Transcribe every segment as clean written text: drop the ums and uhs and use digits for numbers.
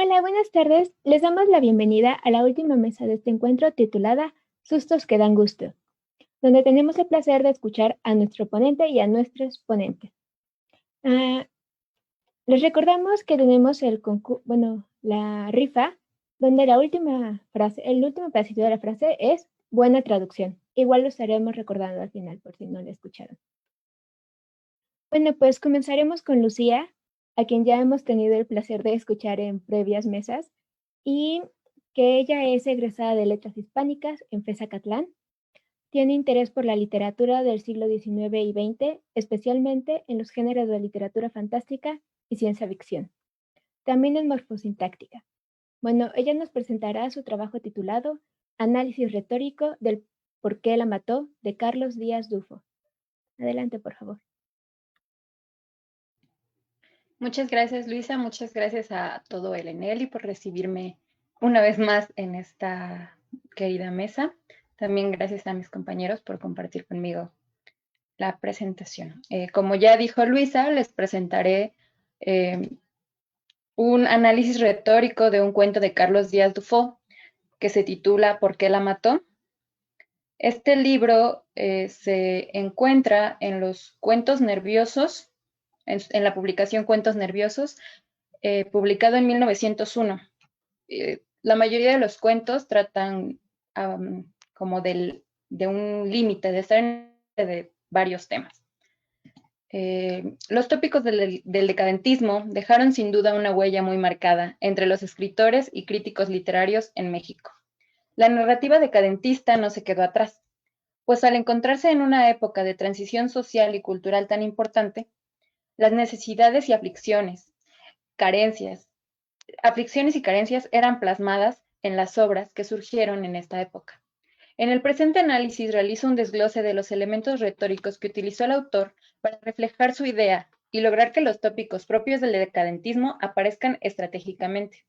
Hola, buenas tardes. Les damos la bienvenida a la última mesa de este encuentro titulada Sustos que dan gusto, donde tenemos el placer de escuchar a nuestro ponente y a nuestros ponentes. Ah, les recordamos que tenemos la rifa, donde la última frase, el último pedacito de la frase es buena traducción. Igual lo estaremos recordando al final por si no la escucharon. Bueno, pues comenzaremos con Lucía, a quien ya hemos tenido el placer de escuchar en previas mesas, y que ella es egresada de Letras Hispánicas en FES Acatlán. Tiene interés por la literatura del siglo XIX y XX, especialmente en los géneros de literatura fantástica y ciencia ficción. También en morfosintáctica. Bueno, ella nos presentará su trabajo titulado Análisis retórico del por qué la mató, de Carlos Díaz Dufo. Adelante, por favor. Muchas gracias, Luisa. Muchas gracias a todo el Eneli por recibirme una vez más en esta querida mesa. También gracias a mis compañeros por compartir conmigo la presentación. Como ya dijo Luisa, les presentaré un análisis retórico de un cuento de Carlos Díaz Dufo que se titula ¿Por qué la mató? Este libro se encuentra en los Cuentos Nerviosos, en la publicación Cuentos Nerviosos, publicado en 1901. La mayoría de los cuentos tratan como de un límite, de estar de varios temas. Los tópicos del decadentismo dejaron sin duda una huella muy marcada entre los escritores y críticos literarios en México. La narrativa decadentista no se quedó atrás, pues al encontrarse en una época de transición social y cultural tan importante, las necesidades y aflicciones y carencias eran plasmadas en las obras que surgieron en esta época. En el presente análisis realizo un desglose de los elementos retóricos que utilizó el autor para reflejar su idea y lograr que los tópicos propios del decadentismo aparezcan estratégicamente.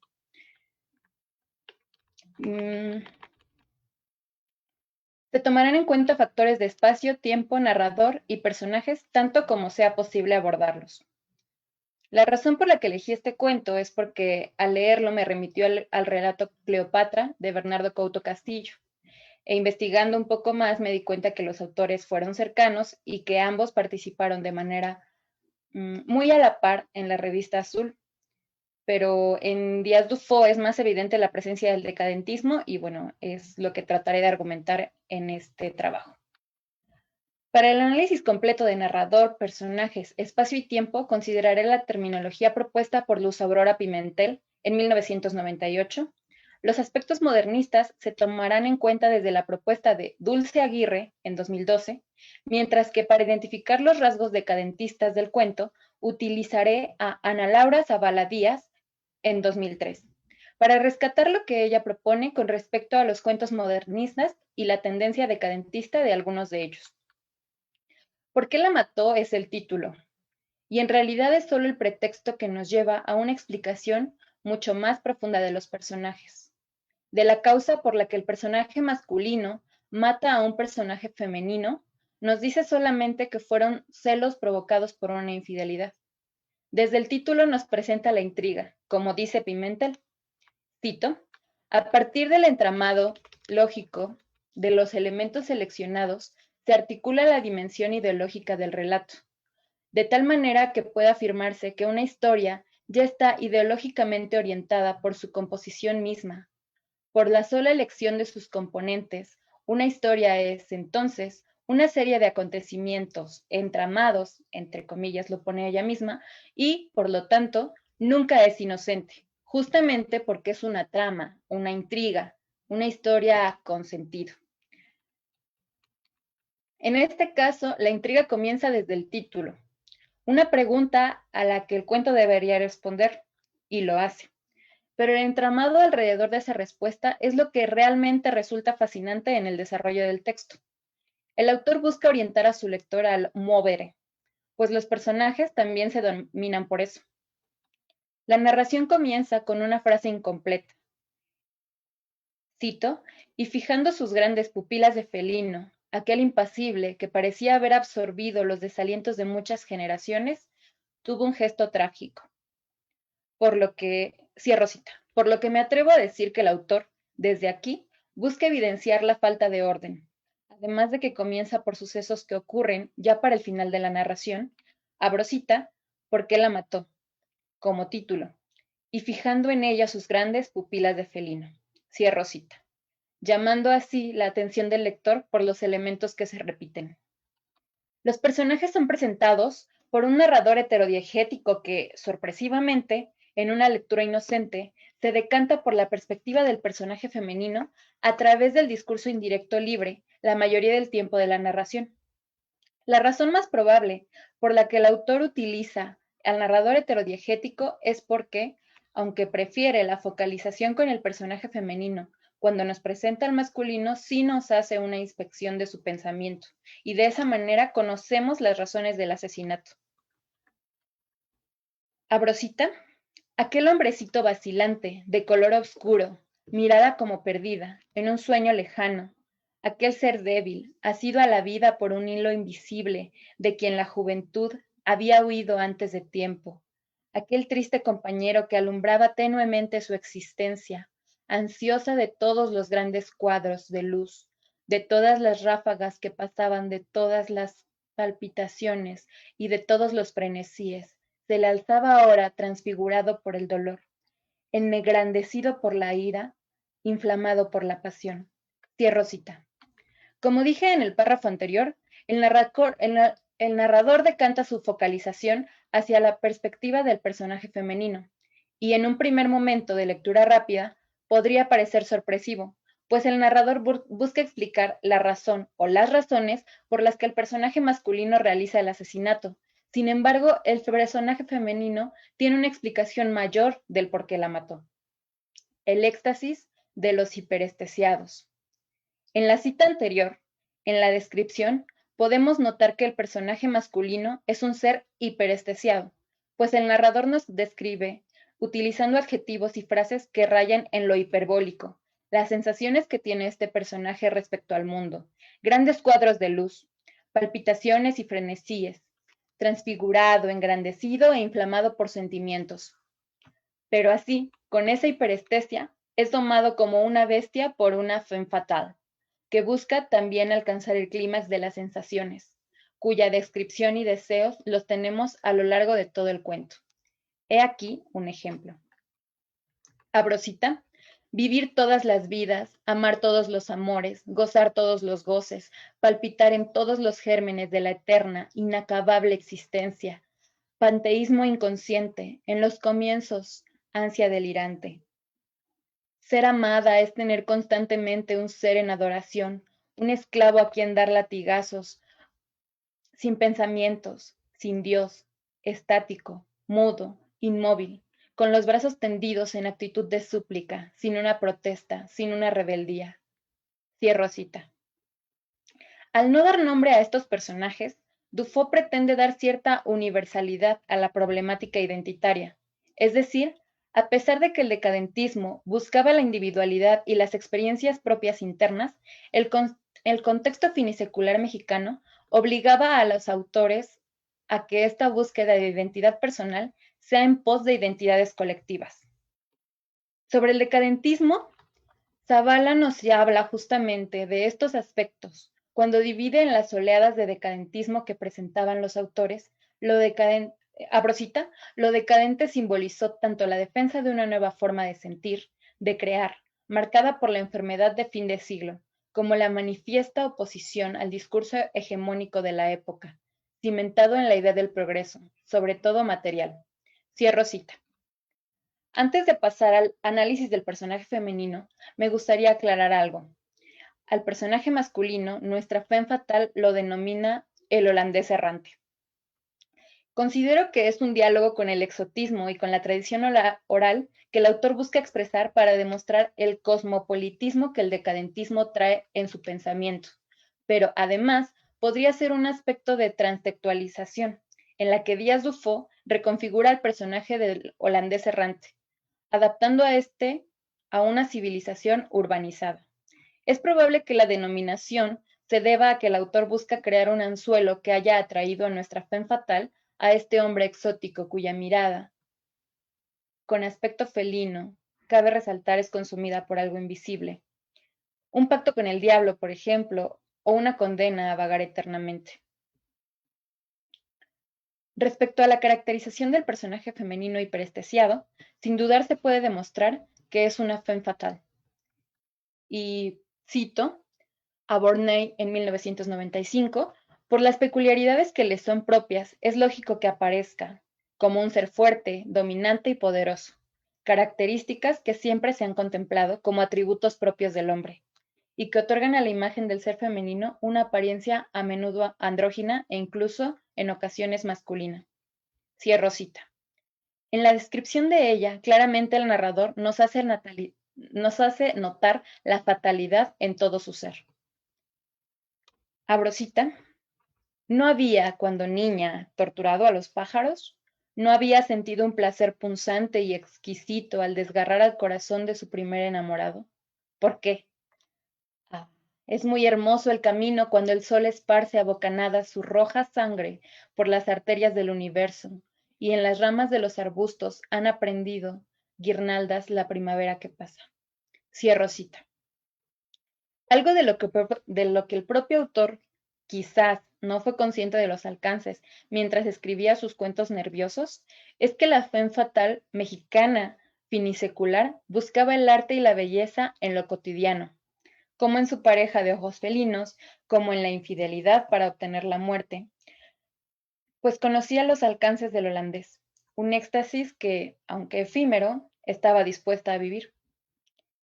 Se tomarán en cuenta factores de espacio, tiempo, narrador y personajes, tanto como sea posible abordarlos. La razón por la que elegí este cuento es porque al leerlo me remitió al relato Cleopatra de Bernardo Couto Castillo. E investigando un poco más me di cuenta que los autores fueron cercanos y que ambos participaron de manera muy a la par en la revista Azul. Pero en Díaz Dufo es más evidente la presencia del decadentismo y bueno, es lo que trataré de argumentar en este trabajo. Para el análisis completo de narrador, personajes, espacio y tiempo, consideraré la terminología propuesta por Luz Aurora Pimentel en 1998. Los aspectos modernistas se tomarán en cuenta desde la propuesta de Dulce Aguirre en 2012, mientras que para identificar los rasgos decadentistas del cuento, utilizaré a Ana Laura Zavala Díaz en 2003, para rescatar lo que ella propone con respecto a los cuentos modernistas y la tendencia decadentista de algunos de ellos. ¿Por qué la mató? Es el título, y en realidad es solo el pretexto que nos lleva a una explicación mucho más profunda de los personajes, de la causa por la que el personaje masculino mata a un personaje femenino. Nos dice solamente que fueron celos provocados por una infidelidad. Desde el título nos presenta la intriga, como dice Pimentel. Cito: a partir del entramado lógico de los elementos seleccionados, se articula la dimensión ideológica del relato, de tal manera que puede afirmarse que una historia ya está ideológicamente orientada por su composición misma. Por la sola elección de sus componentes, una historia es, entonces, una serie de acontecimientos entramados, entre comillas lo pone ella misma, y, por lo tanto, nunca es inocente, justamente porque es una trama, una intriga, una historia con sentido. En este caso, la intriga comienza desde el título, una pregunta a la que el cuento debería responder, y lo hace. Pero el entramado alrededor de esa respuesta es lo que realmente resulta fascinante en el desarrollo del texto. El autor busca orientar a su lector al movere, pues los personajes también se dominan por eso. La narración comienza con una frase incompleta. Cito: y fijando sus grandes pupilas de felino, aquel impasible que parecía haber absorbido los desalientos de muchas generaciones, tuvo un gesto trágico. Por lo que, cierro cita. por lo que me atrevo a decir que el autor, desde aquí, busca evidenciar la falta de orden, además de que comienza por sucesos que ocurren ya para el final de la narración, abro cita, ¿por qué la mató?, como título, y fijando en ella sus grandes pupilas de felino, cierro cita, llamando así la atención del lector por los elementos que se repiten. Los personajes son presentados por un narrador heterodiegético que, sorpresivamente, en una lectura inocente, se decanta por la perspectiva del personaje femenino a través del discurso indirecto libre la mayoría del tiempo de la narración. La razón más probable por la que el autor utiliza al narrador heterodiegético es porque, aunque prefiere la focalización con el personaje femenino, cuando nos presenta al masculino, sí nos hace una inspección de su pensamiento, y de esa manera conocemos las razones del asesinato. Abro cita, aquel hombrecito vacilante, de color oscuro, mirada como perdida, en un sueño lejano, aquel ser débil, asido a la vida por un hilo invisible, de quien la juventud había huido antes de tiempo, aquel triste compañero que alumbraba tenuemente su existencia, ansiosa de todos los grandes cuadros de luz, de todas las ráfagas que pasaban, de todas las palpitaciones y de todos los frenesíes, se le alzaba ahora transfigurado por el dolor, ennegrandecido por la ira, inflamado por la pasión. Cierro cita. Como dije en el párrafo anterior, el narrador decanta su focalización hacia la perspectiva del personaje femenino, y en un primer momento de lectura rápida podría parecer sorpresivo, pues el narrador busca explicar la razón o las razones por las que el personaje masculino realiza el asesinato. Sin embargo, el personaje femenino tiene una explicación mayor del por qué la mató. El éxtasis de los hiperestesiados. En la cita anterior, en la descripción, podemos notar que el personaje masculino es un ser hiperestesiado, pues el narrador nos describe utilizando adjetivos y frases que rayan en lo hiperbólico, las sensaciones que tiene este personaje respecto al mundo, grandes cuadros de luz, palpitaciones y frenesíes, transfigurado, engrandecido e inflamado por sentimientos. Pero así, con esa hiperestesia, es domado como una bestia por una femme fatale, que busca también alcanzar el clímax de las sensaciones, cuya descripción y deseos los tenemos a lo largo de todo el cuento. He aquí un ejemplo. Abro cita, vivir todas las vidas, amar todos los amores, gozar todos los goces, palpitar en todos los gérmenes de la eterna, inacabable existencia, panteísmo inconsciente, en los comienzos, ansia delirante. Ser amada es tener constantemente un ser en adoración, un esclavo a quien dar latigazos, sin pensamientos, sin Dios, estático, mudo, inmóvil, con los brazos tendidos en actitud de súplica, sin una protesta, sin una rebeldía. Cierro cita. Al no dar nombre a estos personajes, Dufault pretende dar cierta universalidad a la problemática identitaria, es decir, a pesar de que el decadentismo buscaba la individualidad y las experiencias propias internas, el contexto finisecular mexicano obligaba a los autores a que esta búsqueda de identidad personal sea en pos de identidades colectivas. Sobre el decadentismo, Zavala nos habla justamente de estos aspectos, cuando divide en las oleadas de decadentismo que presentaban los autores, abro cita, lo decadente simbolizó tanto la defensa de una nueva forma de sentir, de crear, marcada por la enfermedad de fin de siglo, como la manifiesta oposición al discurso hegemónico de la época, cimentado en la idea del progreso, sobre todo material. Cierro cita. Antes de pasar al análisis del personaje femenino, me gustaría aclarar algo. Al personaje masculino, nuestra femme fatale lo denomina el holandés errante. Considero que es un diálogo con el exotismo y con la tradición oral que el autor busca expresar para demostrar el cosmopolitismo que el decadentismo trae en su pensamiento, pero además podría ser un aspecto de transtextualización, en la que Díaz Dufaux reconfigura el personaje del holandés errante, adaptando a este a una civilización urbanizada. Es probable que la denominación se deba a que el autor busca crear un anzuelo que haya atraído a nuestra femme fatale a este hombre exótico cuya mirada, con aspecto felino, cabe resaltar, es consumida por algo invisible. Un pacto con el diablo, por ejemplo, o una condena a vagar eternamente. Respecto a la caracterización del personaje femenino hiperestesiado, sin dudar se puede demostrar que es una femme fatale. Y cito a Borney en 1995, por las peculiaridades que le son propias, es lógico que aparezca como un ser fuerte, dominante y poderoso, características que siempre se han contemplado como atributos propios del hombre, y que otorgan a la imagen del ser femenino una apariencia a menudo andrógina e incluso en ocasiones masculina. Cierro cita. En la descripción de ella, claramente el narrador nos hace notar la fatalidad en todo su ser. Abro cita. No había, cuando niña, torturado a los pájaros, no había sentido un placer punzante y exquisito al desgarrar al corazón de su primer enamorado. ¿Por qué? Ah, es muy hermoso el camino cuando el sol esparce a bocanadas su roja sangre por las arterias del universo, y en las ramas de los arbustos han aprendido guirnaldas la primavera que pasa. Cierro cita. Algo de lo que el propio autor quizás no fue consciente de los alcances mientras escribía sus cuentos nerviosos, es que la femme fatale mexicana finisecular buscaba el arte y la belleza en lo cotidiano, como en su pareja de ojos felinos, como en la infidelidad para obtener la muerte, pues conocía los alcances del holandés, un éxtasis que, aunque efímero, estaba dispuesta a vivir.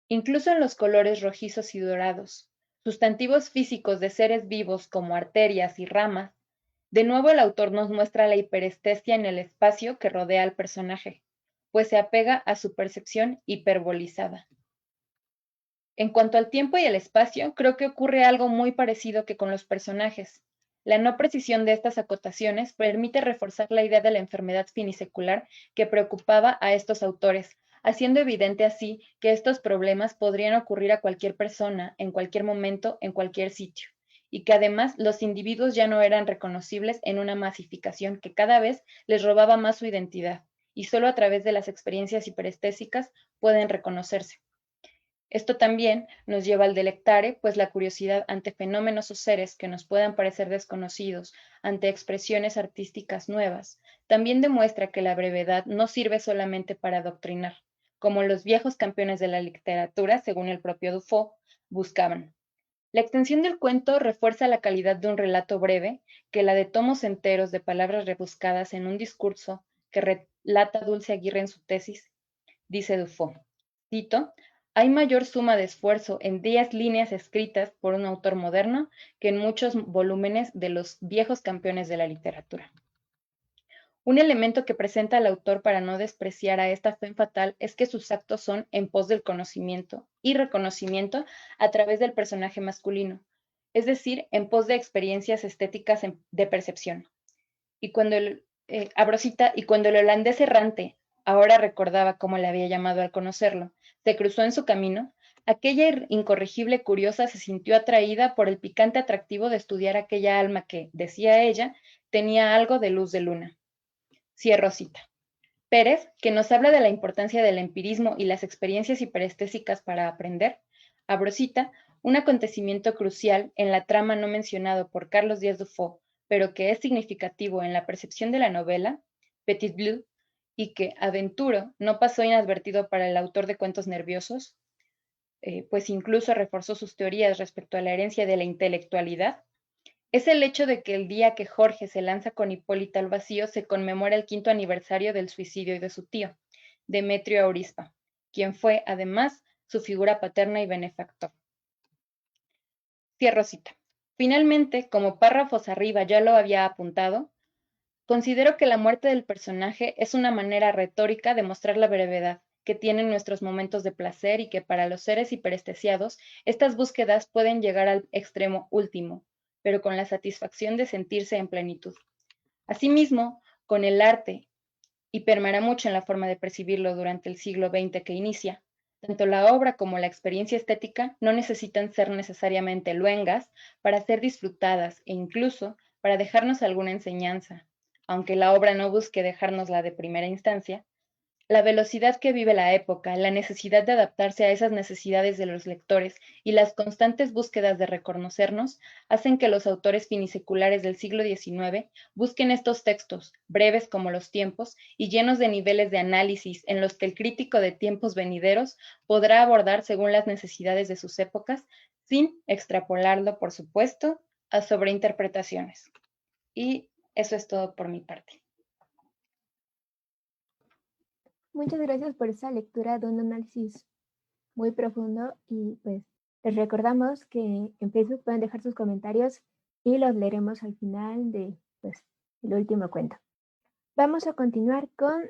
Incluso en los colores rojizos y dorados, sustantivos físicos de seres vivos como arterias y ramas, de nuevo el autor nos muestra la hiperestesia en el espacio que rodea al personaje, pues se apega a su percepción hiperbolizada. En cuanto al tiempo y el espacio, creo que ocurre algo muy parecido que con los personajes. La no precisión de estas acotaciones permite reforzar la idea de la enfermedad finisecular que preocupaba a estos autores, haciendo evidente así que estos problemas podrían ocurrir a cualquier persona, en cualquier momento, en cualquier sitio, y que además los individuos ya no eran reconocibles en una masificación que cada vez les robaba más su identidad, y solo a través de las experiencias hiperestésicas pueden reconocerse. Esto también nos lleva al delectare, pues la curiosidad ante fenómenos o seres que nos puedan parecer desconocidos, ante expresiones artísticas nuevas, también demuestra que la brevedad no sirve solamente para adoctrinar, como los viejos campeones de la literatura, según el propio Dufault, buscaban. La extensión del cuento refuerza la calidad de un relato breve que la de tomos enteros de palabras rebuscadas en un discurso que relata Dulce Aguirre en su tesis, dice Dufault. Cito, hay mayor suma de esfuerzo en 10 líneas escritas por un autor moderno que en muchos volúmenes de los viejos campeones de la literatura. Un elemento que presenta el autor para no despreciar a esta femme fatale es que sus actos son en pos del conocimiento y reconocimiento a través del personaje masculino, es decir, en pos de experiencias estéticas de percepción. Y cuando y cuando el holandés errante ahora recordaba cómo le había llamado al conocerlo, se cruzó en su camino, aquella incorregible curiosa se sintió atraída por el picante atractivo de estudiar aquella alma que, decía ella, tenía algo de luz de luna. Cierro cita. Pérez, que nos habla de la importancia del empirismo y las experiencias hiperestésicas para aprender, abro cita, un acontecimiento crucial en la trama no mencionado por Carlos Díaz Dufaux, pero que es significativo en la percepción de la novela, Petit Bleu, y que, aventuro, no pasó inadvertido para el autor de Cuentos Nerviosos, pues incluso reforzó sus teorías respecto a la herencia de la intelectualidad, es el hecho de que el día que Jorge se lanza con Hipólita al vacío se conmemora el 5º aniversario del suicidio de su tío, Demetrio Aurispa, quien fue, además, su figura paterna y benefactor. Cierro cita. Finalmente, como párrafos arriba ya lo había apuntado, considero que la muerte del personaje es una manera retórica de mostrar la brevedad que tienen nuestros momentos de placer y que para los seres hiperestesiados estas búsquedas pueden llegar al extremo último, pero con la satisfacción de sentirse en plenitud. Asimismo, con el arte, y permeará mucho en la forma de percibirlo durante el siglo XX que inicia, tanto la obra como la experiencia estética no necesitan ser necesariamente luengas para ser disfrutadas e incluso para dejarnos alguna enseñanza, aunque la obra no busque dejárnosla de primera instancia, La velocidad que vive la época, la necesidad de adaptarse a esas necesidades de los lectores y las constantes búsquedas de reconocernos hacen que los autores finiseculares del siglo XIX busquen estos textos, breves como los tiempos y llenos de niveles de análisis en los que el crítico de tiempos venideros podrá abordar según las necesidades de sus épocas, sin extrapolarlo, por supuesto, a sobreinterpretaciones. Y eso es todo por mi parte. Muchas gracias por esa lectura de un análisis muy profundo y pues les recordamos que en Facebook pueden dejar sus comentarios y los leeremos al final de pues, el último cuento. Vamos a continuar con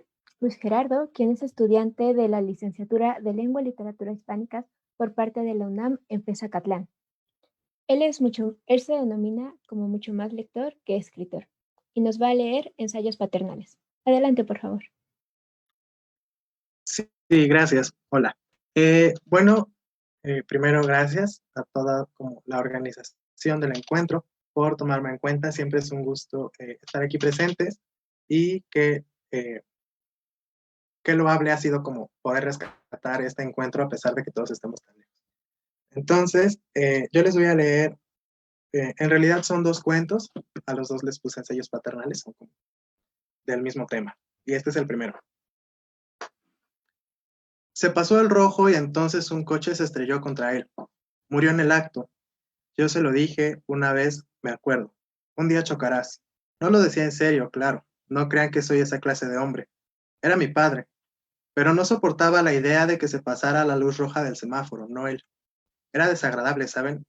Luis Gerardo, quien es estudiante de la licenciatura de Lengua y Literatura Hispánicas por parte de la UNAM en Pezacatlán. Él se denomina como mucho más lector que escritor y nos va a leer ensayos paternales. Adelante, por favor. Sí, gracias. Hola. Primero gracias a toda como la organización del encuentro por tomarme en cuenta. Siempre es un gusto estar aquí presentes y qué loable ha sido como poder rescatar este encuentro a pesar de que todos estamos tan lejos. Entonces, yo les voy a leer, en realidad son 2 cuentos, a los 2 les puse ensayos paternales, son como del mismo tema, y este es el primero. Se pasó el rojo y entonces un coche se estrelló contra él. Murió en el acto. Yo se lo dije una vez, me acuerdo. Un día chocarás. No lo decía en serio, claro. No crean que soy esa clase de hombre. Era mi padre. Pero no soportaba la idea de que se pasara la luz roja del semáforo, no él. Era desagradable, ¿saben?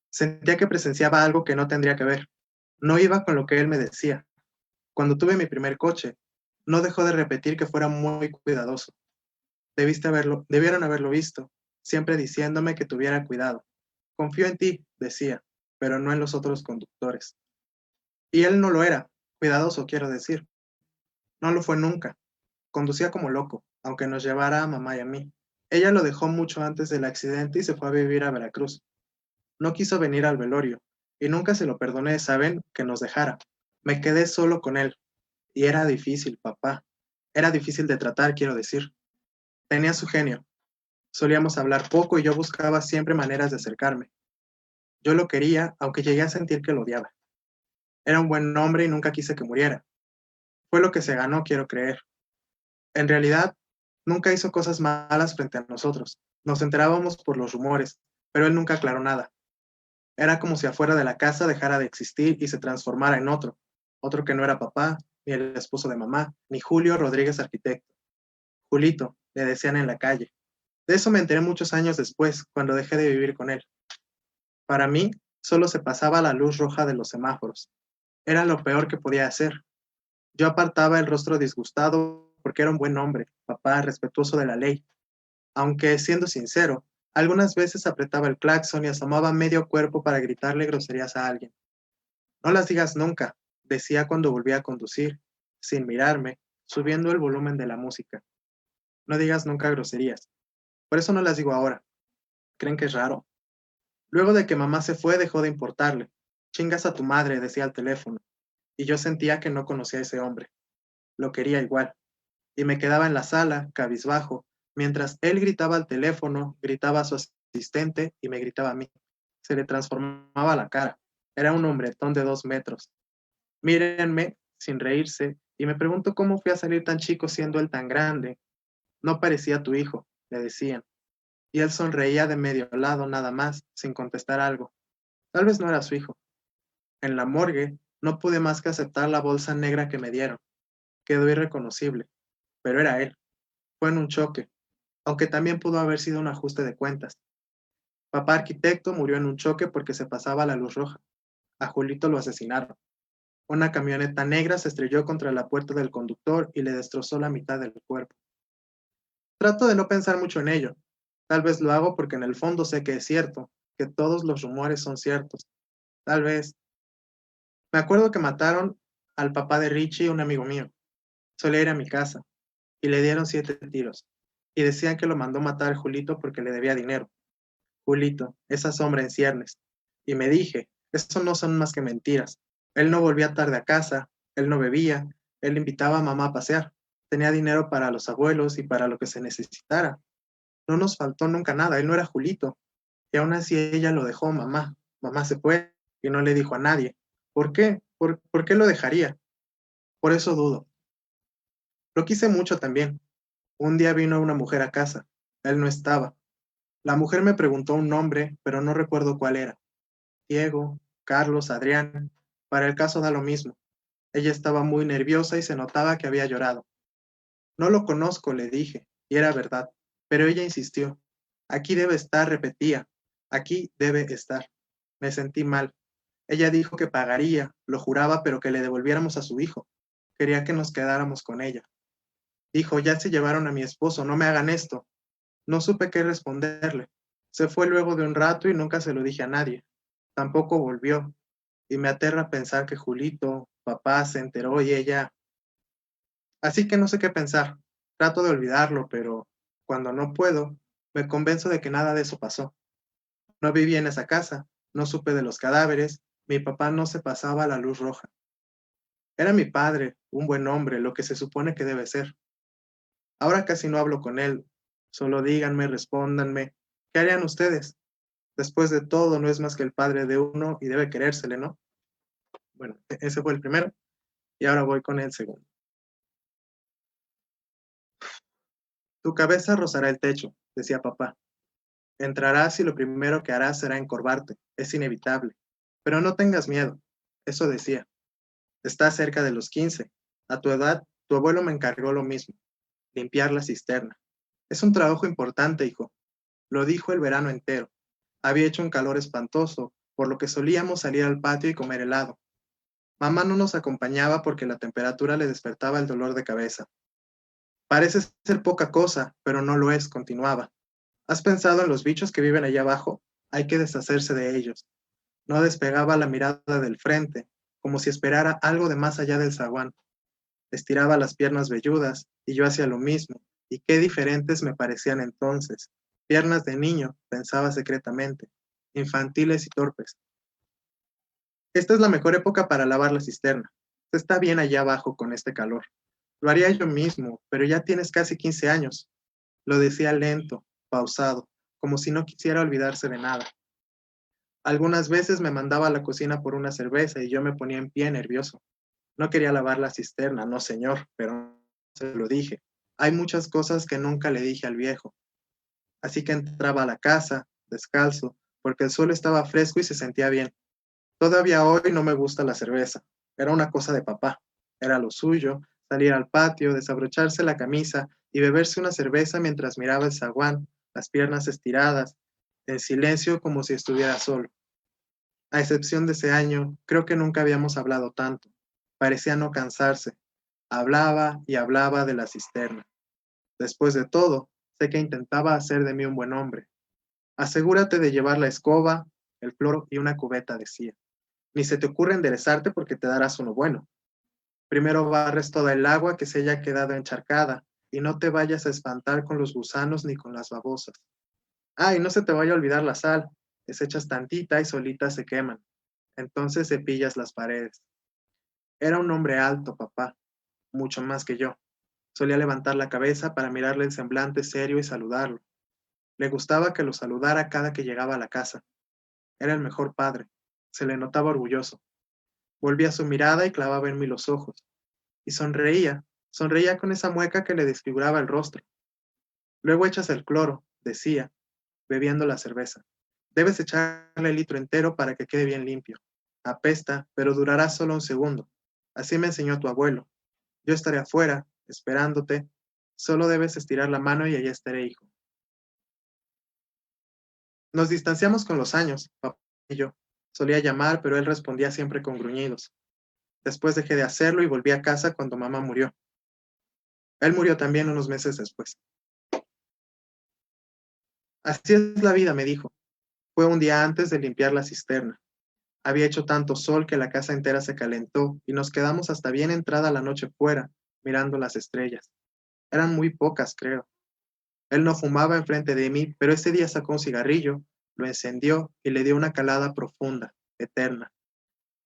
Sentía que presenciaba algo que no tendría que ver. No iba con lo que él me decía. Cuando tuve mi primer coche, no dejó de repetir que fuera muy cuidadoso. Debieron haberlo visto, siempre diciéndome que tuviera cuidado. Confío en ti, decía, pero no en los otros conductores. Y él no lo era, cuidadoso quiero decir. No lo fue nunca. Conducía como loco, aunque nos llevara a mamá y a mí. Ella lo dejó mucho antes del accidente y se fue a vivir a Veracruz. No quiso venir al velorio, y nunca se lo perdoné, ¿saben? Que nos dejara. Me quedé solo con él. Y era difícil, papá. Era difícil de tratar, quiero decir. Tenía su genio. Solíamos hablar poco y yo buscaba siempre maneras de acercarme. Yo lo quería, aunque llegué a sentir que lo odiaba. Era un buen hombre y nunca quise que muriera. Fue lo que se ganó, quiero creer. En realidad, nunca hizo cosas malas frente a nosotros. Nos enterábamos por los rumores, pero él nunca aclaró nada. Era como si afuera de la casa dejara de existir y se transformara en otro que no era papá, ni el esposo de mamá, ni Julio Rodríguez arquitecto. Julito, le decían en la calle. De eso me enteré muchos años después, cuando dejé de vivir con él. Para mí, solo se pasaba la luz roja de los semáforos. Era lo peor que podía hacer. Yo apartaba el rostro disgustado porque era un buen hombre, papá, respetuoso de la ley. Aunque, siendo sincero, algunas veces apretaba el claxon y asomaba medio cuerpo para gritarle groserías a alguien. No las digas nunca, decía cuando volvía a conducir, sin mirarme, subiendo el volumen de la música. No digas nunca groserías. Por eso no las digo ahora. ¿Creen que es raro? Luego de que mamá se fue, dejó de importarle. Chingas a tu madre, decía al teléfono. Y yo sentía que no conocía a ese hombre. Lo quería igual. Y me quedaba en la sala, cabizbajo, mientras él gritaba al teléfono, gritaba a su asistente y me gritaba a mí. Se le transformaba la cara. Era un hombretón de 2 metros. Mírenme, sin reírse, y me pregunto cómo fui a salir tan chico siendo él tan grande. No parecía tu hijo, le decían. Y él sonreía de medio lado nada más, sin contestar algo. Tal vez no era su hijo. En la morgue no pude más que aceptar la bolsa negra que me dieron. Quedó irreconocible, pero era él. Fue en un choque, aunque también pudo haber sido un ajuste de cuentas. Papá arquitecto murió en un choque porque se pasaba la luz roja. A Julito lo asesinaron. Una camioneta negra se estrelló contra la puerta del conductor y le destrozó la mitad del cuerpo. Trato de no pensar mucho en ello. Tal vez lo hago porque en el fondo sé que es cierto, que todos los rumores son ciertos. Tal vez. Me acuerdo que mataron al papá de Richie, un amigo mío. Solía ir a mi casa, y le dieron 7 tiros. Y decían que lo mandó matar Julito porque le debía dinero. Julito, esa sombra en ciernes. Y me dije, eso no son más que mentiras. Él no volvía tarde a casa, él no bebía, él invitaba a mamá a pasear. Tenía dinero para los abuelos y para lo que se necesitara. No nos faltó nunca nada, él no era Julito. Y aún así ella lo dejó, mamá. Mamá se fue y no le dijo a nadie. ¿Por qué? ¿Por qué lo dejaría? Por eso dudo. Lo quise mucho también. Un día vino una mujer a casa. Él no estaba. La mujer me preguntó un nombre, pero no recuerdo cuál era. Diego, Carlos, Adrián. Para el caso da lo mismo. Ella estaba muy nerviosa y se notaba que había llorado. No lo conozco, le dije, y era verdad, pero ella insistió. Aquí debe estar, repetía. Aquí debe estar. Me sentí mal. Ella dijo que pagaría, lo juraba, pero que le devolviéramos a su hijo. Quería que nos quedáramos con ella. Dijo, ya se llevaron a mi esposo, no me hagan esto. No supe qué responderle. Se fue luego de un rato y nunca se lo dije a nadie. Tampoco volvió. Y me aterra pensar que Julito, papá, se enteró y ella... Así que no sé qué pensar. Trato de olvidarlo, pero cuando no puedo, me convenzo de que nada de eso pasó. No viví en esa casa, no supe de los cadáveres, mi papá no se pasaba la luz roja. Era mi padre, un buen hombre, lo que se supone que debe ser. Ahora casi no hablo con él, solo díganme, respóndanme, ¿qué harían ustedes? Después de todo, no es más que el padre de uno y debe querérsele, ¿no? Bueno, ese fue el primero y ahora voy con el segundo. Tu cabeza rozará el techo, decía papá. Entrarás y lo primero que harás será encorvarte, es inevitable. Pero no tengas miedo, eso decía. Estás cerca de los 15. A tu edad, tu abuelo me encargó lo mismo, limpiar la cisterna. Es un trabajo importante, hijo. Lo dijo el verano entero. Había hecho un calor espantoso, por lo que solíamos salir al patio y comer helado. Mamá no nos acompañaba porque la temperatura le despertaba el dolor de cabeza. Parece ser poca cosa, pero no lo es, continuaba. ¿Has pensado en los bichos que viven allá abajo? Hay que deshacerse de ellos. No despegaba la mirada del frente, como si esperara algo de más allá del zaguán. Estiraba las piernas velludas, y yo hacía lo mismo, y qué diferentes me parecían entonces. Piernas de niño, pensaba secretamente, infantiles y torpes. Esta es la mejor época para lavar la cisterna. Se está bien allá abajo con este calor. Lo haría yo mismo, pero ya tienes casi 15 años. Lo decía lento, pausado, como si no quisiera olvidarse de nada. Algunas veces me mandaba a la cocina por una cerveza y yo me ponía en pie nervioso. No quería lavar la cisterna, no señor, pero se lo dije. Hay muchas cosas que nunca le dije al viejo. Así que entraba a la casa, descalzo, porque el suelo estaba fresco y se sentía bien. Todavía hoy no me gusta la cerveza. Era una cosa de papá. Era lo suyo, salir al patio, desabrocharse la camisa y beberse una cerveza mientras miraba el zaguán, las piernas estiradas, en silencio como si estuviera solo. A excepción de ese año, creo que nunca habíamos hablado tanto. Parecía no cansarse. Hablaba y hablaba de la cisterna. Después de todo, sé que intentaba hacer de mí un buen hombre. Asegúrate de llevar la escoba, el cloro y una cubeta, decía. Ni se te ocurre enderezarte porque te darás uno bueno. Primero barres toda el agua que se haya quedado encharcada y no te vayas a espantar con los gusanos ni con las babosas. Ah, y no se te vaya a olvidar la sal. Les echas tantita y solitas se queman. Entonces cepillas las paredes. Era un hombre alto, papá, mucho más que yo. Solía levantar la cabeza para mirarle el semblante serio y saludarlo. Le gustaba que lo saludara cada que llegaba a la casa. Era el mejor padre. Se le notaba orgulloso. Volvía su mirada y clavaba en mí los ojos. Y sonreía con esa mueca que le desfiguraba el rostro. Luego echas el cloro, decía, bebiendo la cerveza. Debes echarle el litro entero para que quede bien limpio. Apesta, pero durará solo un segundo. Así me enseñó tu abuelo. Yo estaré afuera, esperándote. Solo debes estirar la mano y allá estaré, hijo. Nos distanciamos con los años, papá y yo. Solía llamar, pero él respondía siempre con gruñidos. Después dejé de hacerlo y volví a casa cuando mamá murió. Él murió también unos meses después. Así es la vida, me dijo. Fue un día antes de limpiar la cisterna. Había hecho tanto sol que la casa entera se calentó y nos quedamos hasta bien entrada la noche fuera, mirando las estrellas. Eran muy pocas, creo. Él no fumaba enfrente de mí, pero ese día sacó un cigarrillo, lo encendió y le dio una calada profunda, eterna.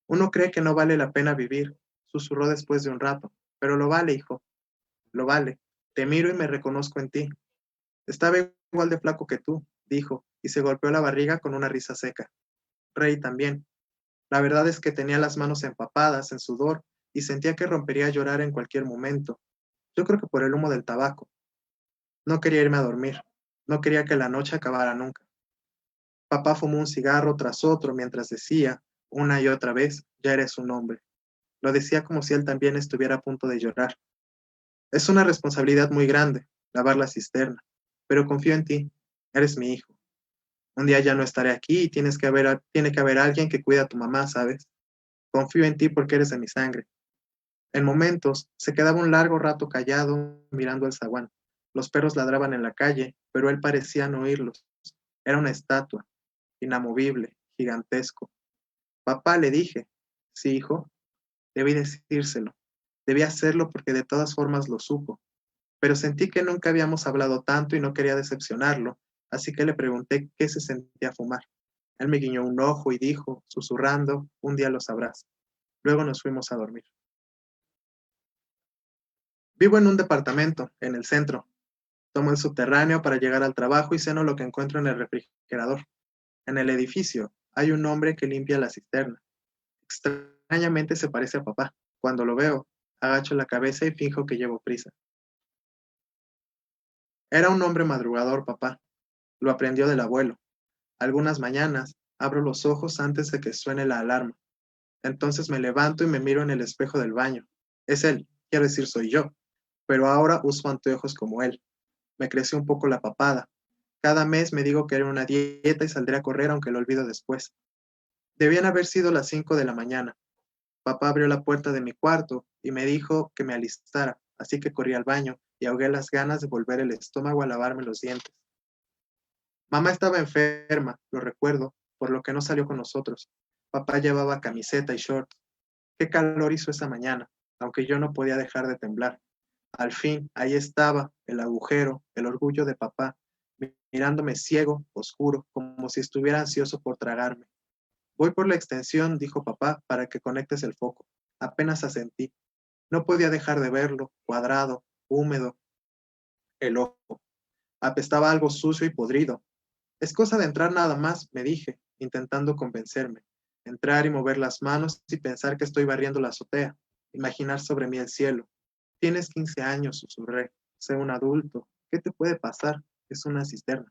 Uno cree que no vale la pena vivir, susurró después de un rato, pero lo vale, hijo. lo vale. Te miro y me reconozco en ti. Estaba igual de flaco que tú, dijo, y se golpeó la barriga con una risa seca. Reí también. La verdad es que tenía las manos empapadas en sudor y sentía que rompería a llorar en cualquier momento. Yo creo que por el humo del tabaco. No quería irme a dormir. No quería que la noche acabara nunca. Papá fumó un cigarro tras otro mientras decía, una y otra vez, ya eres un hombre. Lo decía como si él también estuviera a punto de llorar. Es una responsabilidad muy grande, lavar la cisterna, pero confío en ti. Eres mi hijo. Un día ya no estaré aquí y tiene que haber alguien que cuide a tu mamá, ¿sabes? Confío en ti porque eres de mi sangre. En momentos se quedaba un largo rato callado mirando el zaguán. Los perros ladraban en la calle, pero él parecía no oírlos. Era una estatua, inamovible, gigantesco. Papá, le dije. Sí, hijo, debí decírselo. Debí hacerlo porque de todas formas lo supo. Pero sentí que nunca habíamos hablado tanto y no quería decepcionarlo, así que le pregunté qué se sentía fumar. Él me guiñó un ojo y dijo, susurrando, un día lo sabrás. Luego nos fuimos a dormir. Vivo en un departamento, en el centro. Tomo el subterráneo para llegar al trabajo y ceno lo que encuentro en el refrigerador. En el edificio hay un hombre que limpia la cisterna. Extrañamente se parece a papá. Cuando lo veo, agacho la cabeza y finjo que llevo prisa. Era un hombre madrugador, papá. Lo aprendió del abuelo. Algunas mañanas abro los ojos antes de que suene la alarma. Entonces me levanto y me miro en el espejo del baño. Es él, quiero decir soy yo, pero ahora uso anteojos como él. Me creció un poco la papada. Cada mes me digo que haré una dieta y saldré a correr aunque lo olvido después. Debían haber sido las 5 de la mañana. Papá abrió la puerta de mi cuarto y me dijo que me alistara, así que corrí al baño y ahogué las ganas de volver el estómago a lavarme los dientes. Mamá estaba enferma, lo recuerdo, por lo que no salió con nosotros. Papá llevaba camiseta y shorts. Qué calor hizo esa mañana, aunque yo no podía dejar de temblar. Al fin, ahí estaba, el agujero, el orgullo de papá, mirándome ciego, oscuro, como si estuviera ansioso por tragarme. Voy por la extensión, dijo papá, para que conectes el foco. Apenas asentí. No podía dejar de verlo, cuadrado, húmedo, el ojo. Apestaba algo sucio y podrido. Es cosa de entrar nada más, me dije, intentando convencerme. Entrar y mover las manos y pensar que estoy barriendo la azotea. Imaginar sobre mí el cielo. Tienes 15 años, susurré. Sé un adulto. ¿Qué te puede pasar? Es una cisterna.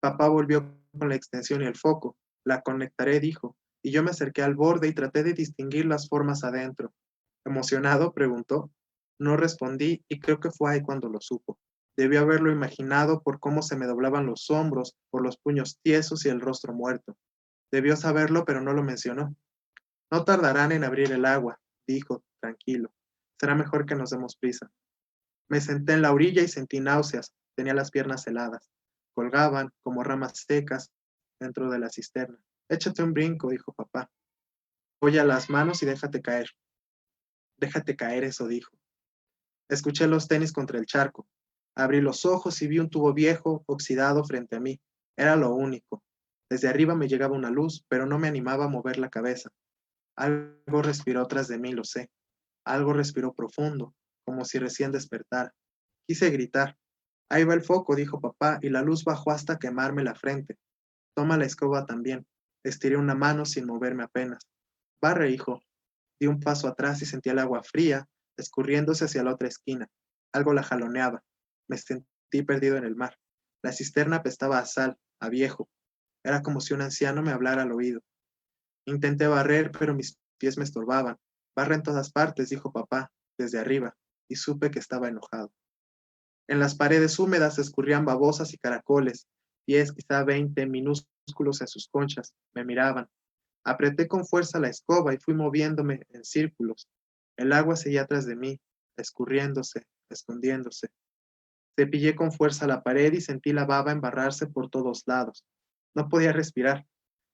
Papá volvió con la extensión y el foco. La conectaré, dijo, y yo me acerqué al borde y traté de distinguir las formas adentro. Emocionado, preguntó. No respondí y creo que fue ahí cuando lo supo. Debió haberlo imaginado por cómo se me doblaban los hombros, por los puños tiesos y el rostro muerto. Debió saberlo, pero no lo mencionó. No tardarán en abrir el agua, dijo, tranquilo. Será mejor que nos demos prisa. Me senté en la orilla y sentí náuseas. Tenía las piernas heladas. Colgaban, como ramas secas, dentro de la cisterna. Échate un brinco, dijo papá. Apoya las manos y déjate caer. Déjate caer, eso dijo. Escuché los tenis contra el charco. Abrí los ojos y vi un tubo viejo, oxidado, frente a mí. Era lo único. Desde arriba me llegaba una luz, pero no me animaba a mover la cabeza. Algo respiró tras de mí, lo sé. Algo respiró profundo, como si recién despertara. Quise gritar. Ahí va el foco, dijo papá, y la luz bajó hasta quemarme la frente. Toma la escoba también. Estiré una mano sin moverme apenas. Barre, hijo. Di un paso atrás y sentí el agua fría, escurriéndose hacia la otra esquina. Algo la jaloneaba. Me sentí perdido en el mar. La cisterna apestaba a sal, a viejo. Era como si un anciano me hablara al oído. Intenté barrer, pero mis pies me estorbaban. Barre en todas partes, dijo papá, desde arriba, y supe que estaba enojado. En las paredes húmedas escurrían babosas y caracoles, pies quizá 20 minúsculos en sus conchas, me miraban. Apreté con fuerza la escoba y fui moviéndome en círculos. El agua seguía atrás de mí, escurriéndose, escondiéndose. Cepillé con fuerza la pared y sentí la baba embarrarse por todos lados. No podía respirar.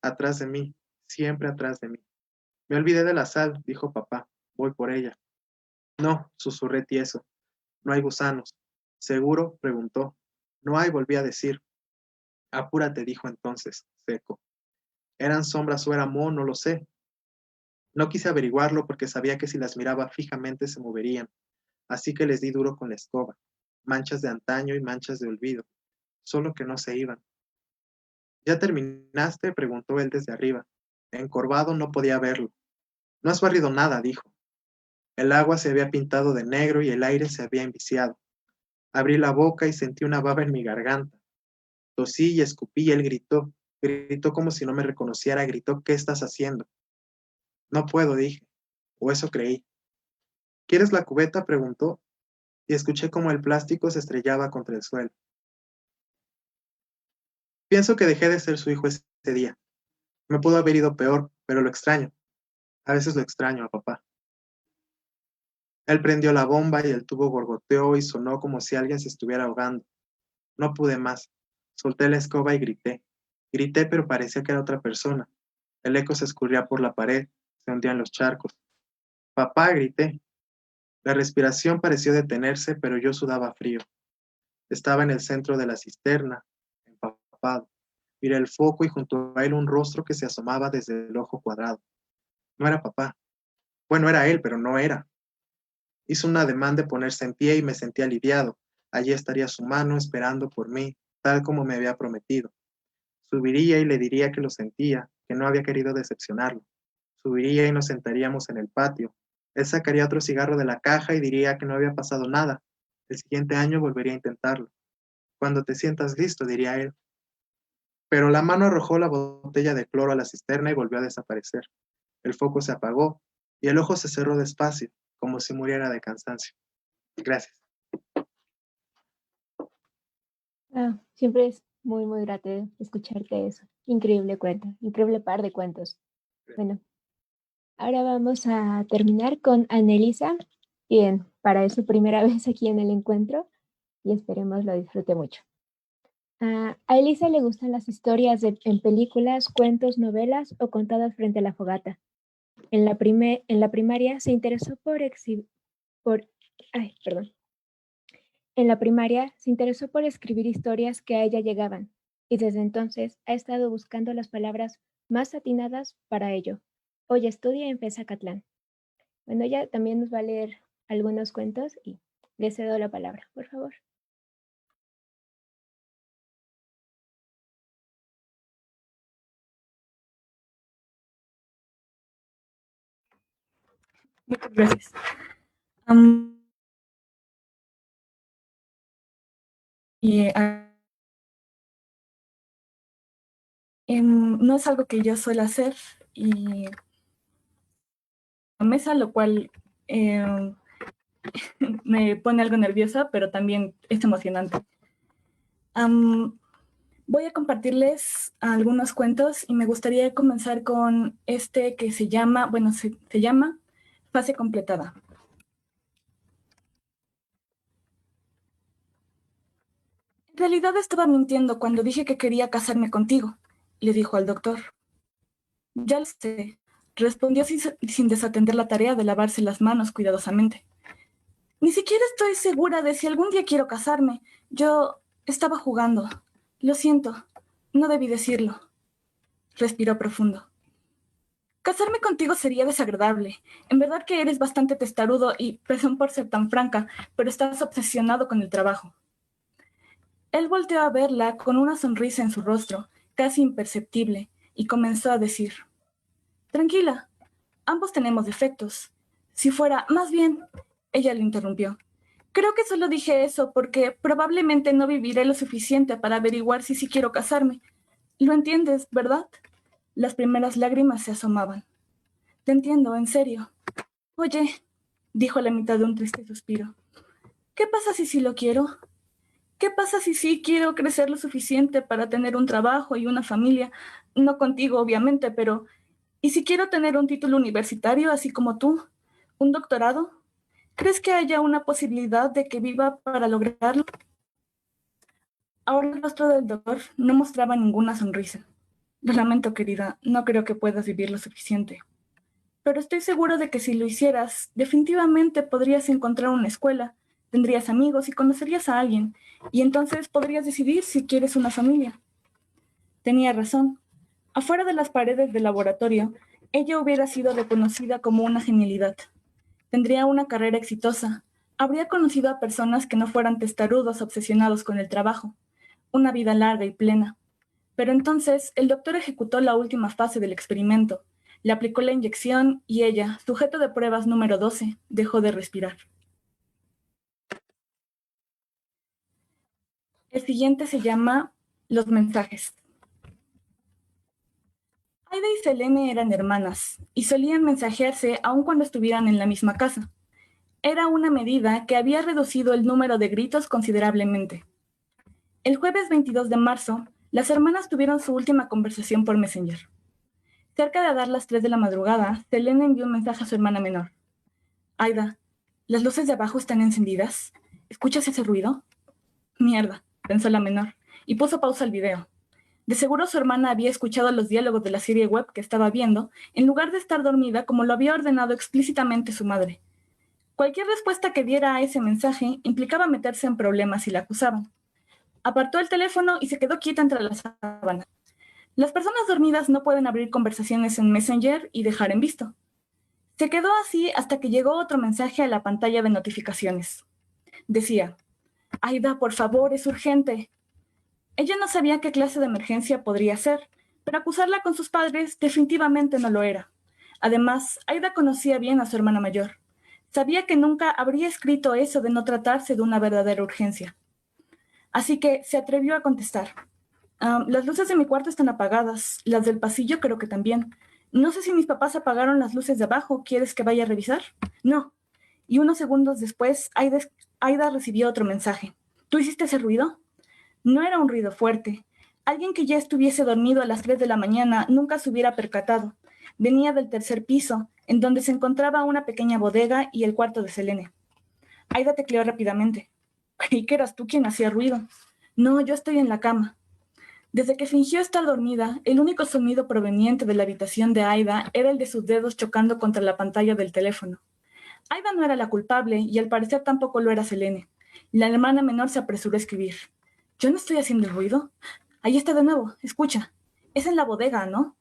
Atrás de mí, siempre atrás de mí. Me olvidé de la sal, dijo papá. Voy por ella. No, susurré tieso. No hay gusanos. ¿Seguro? Preguntó. No hay, volví a decir. Apúrate, dijo entonces, seco. ¿Eran sombras o era moho? No lo sé. No quise averiguarlo porque sabía que si las miraba fijamente se moverían. así que les di duro con la escoba, manchas de antaño y manchas de olvido, solo que no se iban. ¿Ya terminaste?, preguntó él desde arriba. Encorvado no podía verlo. No has barrido nada, dijo. El agua se había pintado de negro y el aire se había enviciado. Abrí la boca y sentí una baba en mi garganta. Tosí y escupí y él gritó. Gritó como si no me reconociera, gritó: ¿qué estás haciendo? No puedo, dije, o eso creí. ¿Quieres la cubeta?, preguntó, y escuché como el plástico se estrellaba contra el suelo. Pienso que dejé de ser su hijo ese día. Me pudo haber ido peor, pero lo extraño. A veces lo extraño a papá. Él prendió la bomba y el tubo gorgoteó y sonó como si alguien se estuviera ahogando. No pude más. Solté la escoba y grité. Grité, pero parecía que era otra persona. El eco se escurría por la pared, se hundía en los charcos. Papá, grité. La respiración pareció detenerse, pero yo sudaba frío. Estaba en el centro de la cisterna, empapado. Miré el foco y junto a él un rostro que se asomaba desde el ojo cuadrado. No era papá. Bueno, era él, pero no era. Hizo un ademán de ponerse en pie y me sentí aliviado. Allí estaría su mano esperando por mí, tal como me había prometido. Subiría y le diría que lo sentía, que no había querido decepcionarlo. Subiría y nos sentaríamos en el patio. Él sacaría otro cigarro de la caja y diría que no había pasado nada. El siguiente año volvería a intentarlo. Cuando te sientas listo, diría él. Pero la mano arrojó la botella de cloro a la cisterna y volvió a desaparecer. El foco se apagó y el ojo se cerró despacio, como si muriera de cansancio. Gracias. Siempre es muy, muy grato escucharte eso. Increíble cuento, increíble par de cuentos. Bueno, ahora vamos a terminar con Annelisa, quien para es su primera vez aquí en el encuentro y esperemos lo disfrute mucho. A Elisa le gustan las historias en películas, cuentos, novelas o contadas frente a la fogata. En la primaria se interesó En la primaria se interesó por escribir historias que a ella llegaban, y desde entonces ha estado buscando las palabras más atinadas para ello. Hoy estudia en FESACatlán. Bueno, ella también nos va a leer algunos cuentos y le cedo la palabra, por favor. Muchas gracias. No es algo que yo suelo hacer y la mesa, lo cual me pone algo nerviosa, pero también es emocionante. Voy a compartirles algunos cuentos y me gustaría comenzar con este que se llama Fase Completada. En realidad estaba mintiendo cuando dije que quería casarme contigo, le dijo al doctor. Ya lo sé, respondió sin desatender la tarea de lavarse las manos cuidadosamente. Ni siquiera estoy segura de si algún día quiero casarme. Yo estaba jugando. Lo siento, no debí decirlo. Respiró profundo. Casarme contigo sería desagradable. En verdad que eres bastante testarudo y, perdón por ser tan franca, pero estás obsesionado con el trabajo. Él volteó a verla con una sonrisa en su rostro, casi imperceptible, y comenzó a decir: Tranquila, ambos tenemos defectos. Si fuera, más bien, ella lo interrumpió. Creo que solo dije eso porque probablemente no viviré lo suficiente para averiguar si sí quiero casarme. Lo entiendes, ¿verdad? Las primeras lágrimas se asomaban. Te entiendo, en serio. Oye, dijo a la mitad de un triste suspiro. ¿Qué pasa si sí lo quiero? ¿Qué pasa si sí quiero crecer lo suficiente para tener un trabajo y una familia? No contigo, obviamente, pero ¿y si quiero tener un título universitario así como tú? ¿Un doctorado? ¿Crees que haya una posibilidad de que viva para lograrlo? Ahora el rostro del doctor no mostraba ninguna sonrisa. Lo lamento, querida, no creo que puedas vivir lo suficiente. Pero estoy seguro de que si lo hicieras, definitivamente podrías encontrar una escuela, tendrías amigos y conocerías a alguien, y entonces podrías decidir si quieres una familia. Tenía razón. Afuera de las paredes del laboratorio, ella hubiera sido reconocida como una genialidad. Tendría una carrera exitosa, Habría conocido a personas que no fueran testarudos obsesionados con el trabajo, una vida larga y plena. Pero entonces el doctor ejecutó la última fase del experimento, le aplicó la inyección y ella, sujeto de pruebas número 12, dejó de respirar. El siguiente se llama Los mensajes. Aida y Selene eran hermanas y solían mensajearse aun cuando estuvieran en la misma casa. Era una medida que había reducido el número de gritos considerablemente. El jueves 22 de marzo, las hermanas tuvieron su última conversación por Messenger. Cerca de dar las 3 de la madrugada, Selene envió un mensaje a su hermana menor. Aida, ¿las luces de abajo están encendidas? ¿Escuchas ese ruido? Mierda, pensó la menor, y puso pausa al video. De seguro su hermana había escuchado los diálogos de la serie web que estaba viendo, en lugar de estar dormida como lo había ordenado explícitamente su madre. Cualquier respuesta que diera a ese mensaje implicaba meterse en problemas si la acusaban. Apartó el teléfono y se quedó quieta entre las sábanas. Las personas dormidas no pueden abrir conversaciones en Messenger y dejar en visto. Se quedó así hasta que llegó otro mensaje a la pantalla de notificaciones. Decía, Aida, por favor, es urgente. Ella no sabía qué clase de emergencia podría ser, pero acusarla con sus padres definitivamente no lo era. Además, Aida conocía bien a su hermana mayor. Sabía que nunca habría escrito eso de no tratarse de una verdadera urgencia. Así que se atrevió a contestar. Las luces de mi cuarto están apagadas, las del pasillo creo que también. No sé si mis papás apagaron las luces de abajo, ¿quieres que vaya a revisar? No. Y unos segundos después, Aida recibió otro mensaje. ¿Tú hiciste ese ruido? No era un ruido fuerte. Alguien que ya estuviese dormido a las 3 de la mañana nunca se hubiera percatado. Venía del tercer piso, en donde se encontraba una pequeña bodega y el cuarto de Selene. Aida tecleó rápidamente. Creí que eras tú quien hacía ruido. No, yo estoy en la cama. Desde que fingió estar dormida, el único sonido proveniente de la habitación de Aida era el de sus dedos chocando contra la pantalla del teléfono. Aida no era la culpable y al parecer tampoco lo era Selene. La hermana menor se apresuró a escribir. ¿Yo no estoy haciendo el ruido? Ahí está de nuevo, escucha. Es en la bodega, ¿no?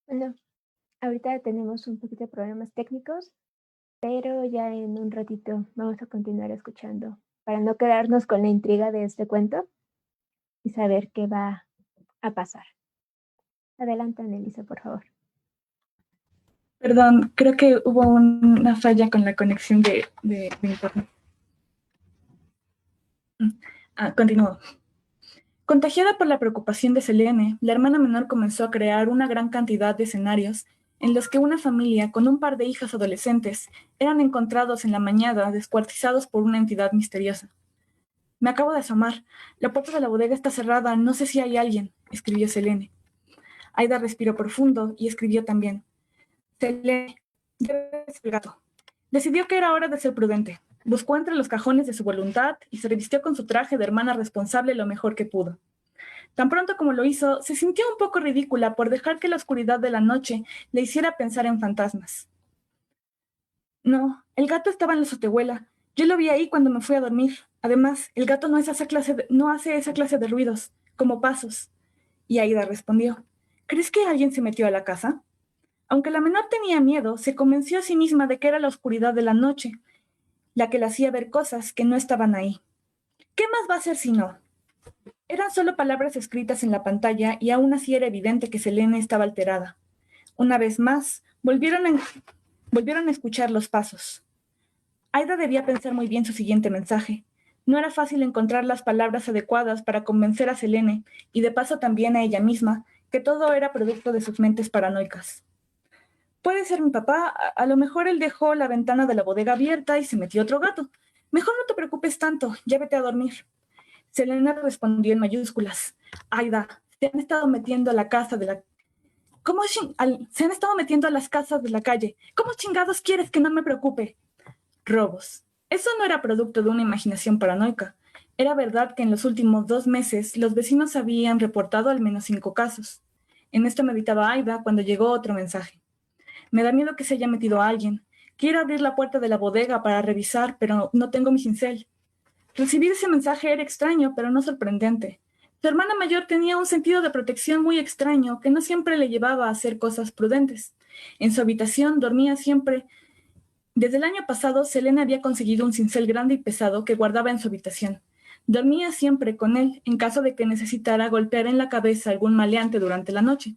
Bueno, ahorita tenemos un poquito de problemas técnicos, pero ya en un ratito vamos a continuar escuchando para no quedarnos con la intriga de este cuento y saber qué va a pasar. Adelante, Annelisa, por favor. Perdón, creo que hubo una falla con la conexión de internet. Continúo. Contagiada por la preocupación de Selene, la hermana menor comenzó a crear una gran cantidad de escenarios en los que una familia con un par de hijas adolescentes eran encontrados en la mañana descuartizados por una entidad misteriosa. Me acabo de asomar. La puerta de la bodega está cerrada. No sé si hay alguien, escribió Selene. Aida respiró profundo y escribió también. Selene, debe ser el gato. Decidió que era hora de ser prudente. Buscó entre los cajones de su voluntad y se revistió con su traje de hermana responsable lo mejor que pudo. Tan pronto como lo hizo, se sintió un poco ridícula por dejar que la oscuridad de la noche le hiciera pensar en fantasmas. No, el gato estaba en la azotehuela. Yo lo vi ahí cuando me fui a dormir. Además, el gato no hace esa clase de ruidos, como pasos. Y Aida respondió, ¿crees que alguien se metió a la casa? Aunque la menor tenía miedo, se convenció a sí misma de que era la oscuridad de la noche, la que le hacía ver cosas que no estaban ahí. ¿Qué más va a hacer si no? Eran solo palabras escritas en la pantalla y aún así era evidente que Selene estaba alterada. Una vez más, volvieron a escuchar los pasos. Aida debía pensar muy bien su siguiente mensaje. No era fácil encontrar las palabras adecuadas para convencer a Selene, y de paso también a ella misma, que todo era producto de sus mentes paranoicas. Puede ser mi papá, a lo mejor él dejó la ventana de la bodega abierta y se metió otro gato. Mejor no te preocupes tanto, ya vete a dormir. Selena respondió en mayúsculas. Aida, se han estado metiendo a la casa de la... se han estado metiendo a las casas de la calle. ¿Cómo chingados quieres que no me preocupe? Robos. Eso no era producto de una imaginación paranoica. Era verdad que en los últimos 2 meses los vecinos habían reportado al menos 5 casos. En esto meditaba Aida cuando llegó otro mensaje. Me da miedo que se haya metido alguien. Quiero abrir la puerta de la bodega para revisar, pero no tengo mi cincel. Recibir ese mensaje era extraño, pero no sorprendente. Su hermana mayor tenía un sentido de protección muy extraño que no siempre le llevaba a hacer cosas prudentes. En su habitación dormía siempre. Desde el año pasado, Selena había conseguido un cincel grande y pesado que guardaba en su habitación. Dormía siempre con él en caso de que necesitara golpear en la cabeza a algún maleante durante la noche.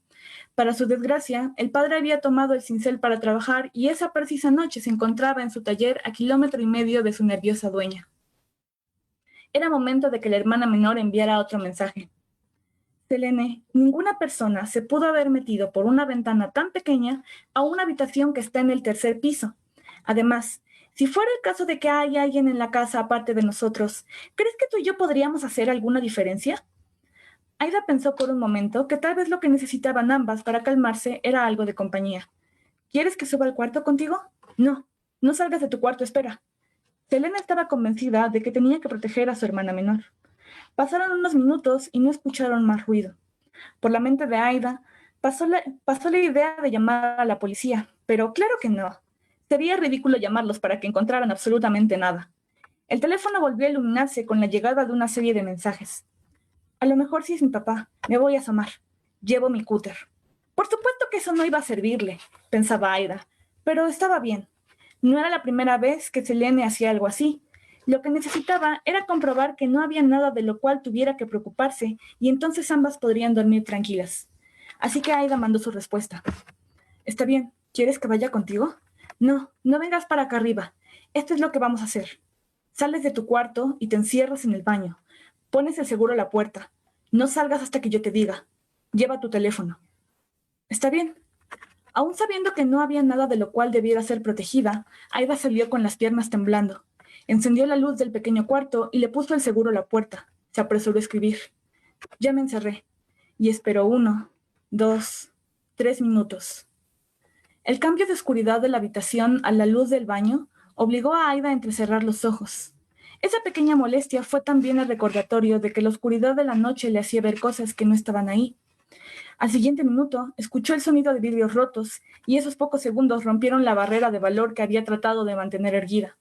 Para su desgracia, el padre había tomado el cincel para trabajar y esa precisa noche se encontraba en su taller a 1,5 kilómetros de su nerviosa dueña. Era momento de que la hermana menor enviara otro mensaje. Selene, ninguna persona se pudo haber metido por una ventana tan pequeña a una habitación que está en el 3er piso. Además, si fuera el caso de que haya alguien en la casa aparte de nosotros, ¿crees que tú y yo podríamos hacer alguna diferencia? Aida pensó por un momento que tal vez lo que necesitaban ambas para calmarse era algo de compañía. ¿Quieres que suba al cuarto contigo? No, no salgas de tu cuarto, espera. Selena estaba convencida de que tenía que proteger a su hermana menor. Pasaron unos minutos y no escucharon más ruido. Por la mente de Aida pasó la idea de llamar a la policía, pero claro que no. Sería ridículo llamarlos para que encontraran absolutamente nada. El teléfono volvió a iluminarse con la llegada de una serie de mensajes. A lo mejor sí es mi papá. Me voy a asomar. Llevo mi cúter. Por supuesto que eso no iba a servirle, pensaba Aida, pero estaba bien. No era la primera vez que Selene hacía algo así. Lo que necesitaba era comprobar que no había nada de lo cual tuviera que preocuparse y entonces ambas podrían dormir tranquilas. Así que Aida mandó su respuesta. Está bien, ¿quieres que vaya contigo? No, no vengas para acá arriba. Esto es lo que vamos a hacer. Sales de tu cuarto y te encierras en el baño. Pones el seguro a la puerta. No salgas hasta que yo te diga. Lleva tu teléfono. Está bien. Aún sabiendo que no había nada de lo cual debiera ser protegida, Aida salió con las piernas temblando. Encendió la luz del pequeño cuarto y le puso el seguro a la puerta. Se apresuró a escribir. Ya me encerré. Y esperó 1, 2, 3 minutos. El cambio de oscuridad de la habitación a la luz del baño obligó a Aida a entrecerrar los ojos. Esa pequeña molestia fue también el recordatorio de que la oscuridad de la noche le hacía ver cosas que no estaban ahí. Al siguiente minuto, escuchó el sonido de vidrios rotos y esos pocos segundos rompieron la barrera de valor que había tratado de mantener erguida.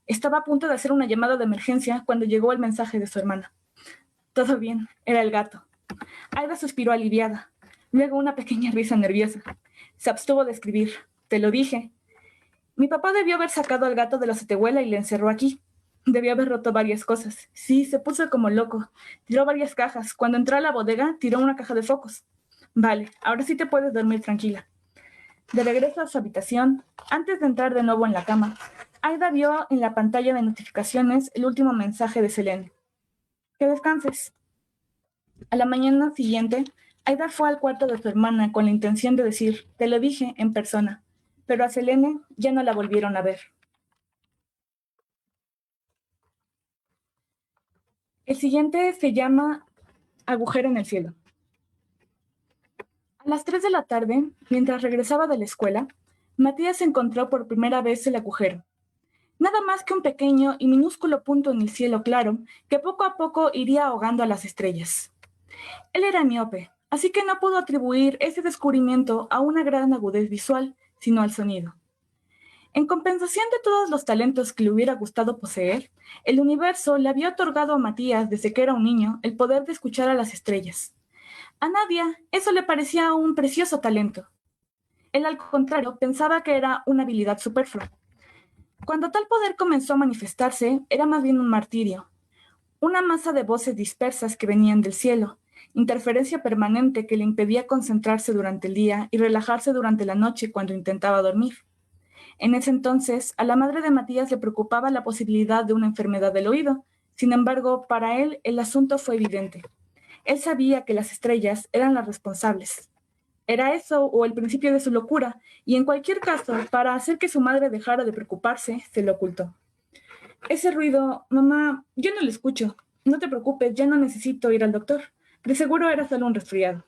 Estaba a punto de hacer una llamada de emergencia cuando llegó el mensaje de su hermana. Todo bien, era el gato. Aida suspiró aliviada, luego una pequeña risa nerviosa. Se abstuvo de escribir. Te lo dije. Mi papá debió haber sacado al gato de la azotehuela y le encerró aquí. Debió haber roto varias cosas. Sí, se puso como loco. Tiró varias cajas. Cuando entró a la bodega, tiró una caja de focos. Vale, ahora sí te puedes dormir tranquila. De regreso a su habitación, antes de entrar de nuevo en la cama, Aida vio en la pantalla de notificaciones el último mensaje de Selene. Que descanses. A la mañana siguiente, Aida fue al cuarto de su hermana con la intención de decir, te lo dije, en persona, pero a Selene ya no la volvieron a ver. El siguiente se llama Agujero en el cielo. A las 3 de la tarde, mientras regresaba de la escuela, Matías encontró por primera vez el agujero. Nada más que un pequeño y minúsculo punto en el cielo claro que poco a poco iría ahogando a las estrellas. Él era miope, así que no pudo atribuir ese descubrimiento a una gran agudez visual, sino al sonido. En compensación de todos los talentos que le hubiera gustado poseer, el universo le había otorgado a Matías desde que era un niño el poder de escuchar a las estrellas. A Nadia eso le parecía un precioso talento. Él, al contrario, pensaba que era una habilidad superflua. Cuando tal poder comenzó a manifestarse, era más bien un martirio. Una masa de voces dispersas que venían del cielo, interferencia permanente que le impedía concentrarse durante el día y relajarse durante la noche cuando intentaba dormir. En ese entonces, a la madre de Matías le preocupaba la posibilidad de una enfermedad del oído. Sin embargo, para él el asunto fue evidente. Él sabía que las estrellas eran las responsables. Era eso o el principio de su locura, y en cualquier caso, para hacer que su madre dejara de preocuparse, se lo ocultó. Ese ruido, mamá, yo no lo escucho. No te preocupes, ya no necesito ir al doctor. De seguro era solo un resfriado.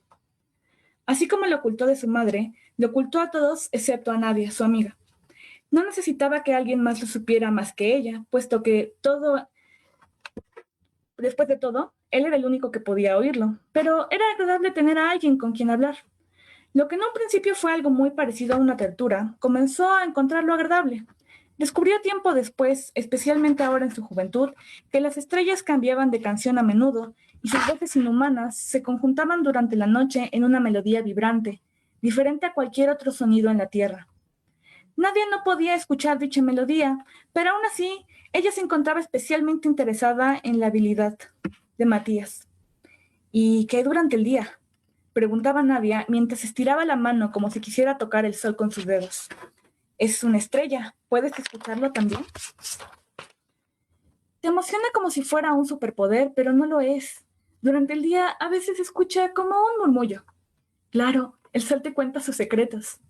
Así como lo ocultó de su madre, lo ocultó a todos excepto a Nadia, su amiga. No necesitaba que alguien más lo supiera más que ella, puesto que después de todo, él era el único que podía oírlo, pero era agradable tener a alguien con quien hablar. Lo que en un principio fue algo muy parecido a una tortura, comenzó a encontrarlo agradable. Descubrió tiempo después, especialmente ahora en su juventud, que las estrellas cambiaban de canción a menudo y sus voces inhumanas se conjuntaban durante la noche en una melodía vibrante, diferente a cualquier otro sonido en la Tierra. Nadie no podía escuchar dicha melodía, pero aún así ella se encontraba especialmente interesada en la habilidad de Matías. ¿Y qué durante el día? Preguntaba Nadia mientras estiraba la mano como si quisiera tocar el sol con sus dedos. Es una estrella. ¿Puedes escucharlo también? Te emociona como si fuera un superpoder, pero no lo es. Durante el día a veces escucha como un murmullo. Claro, el sol te cuenta sus secretos.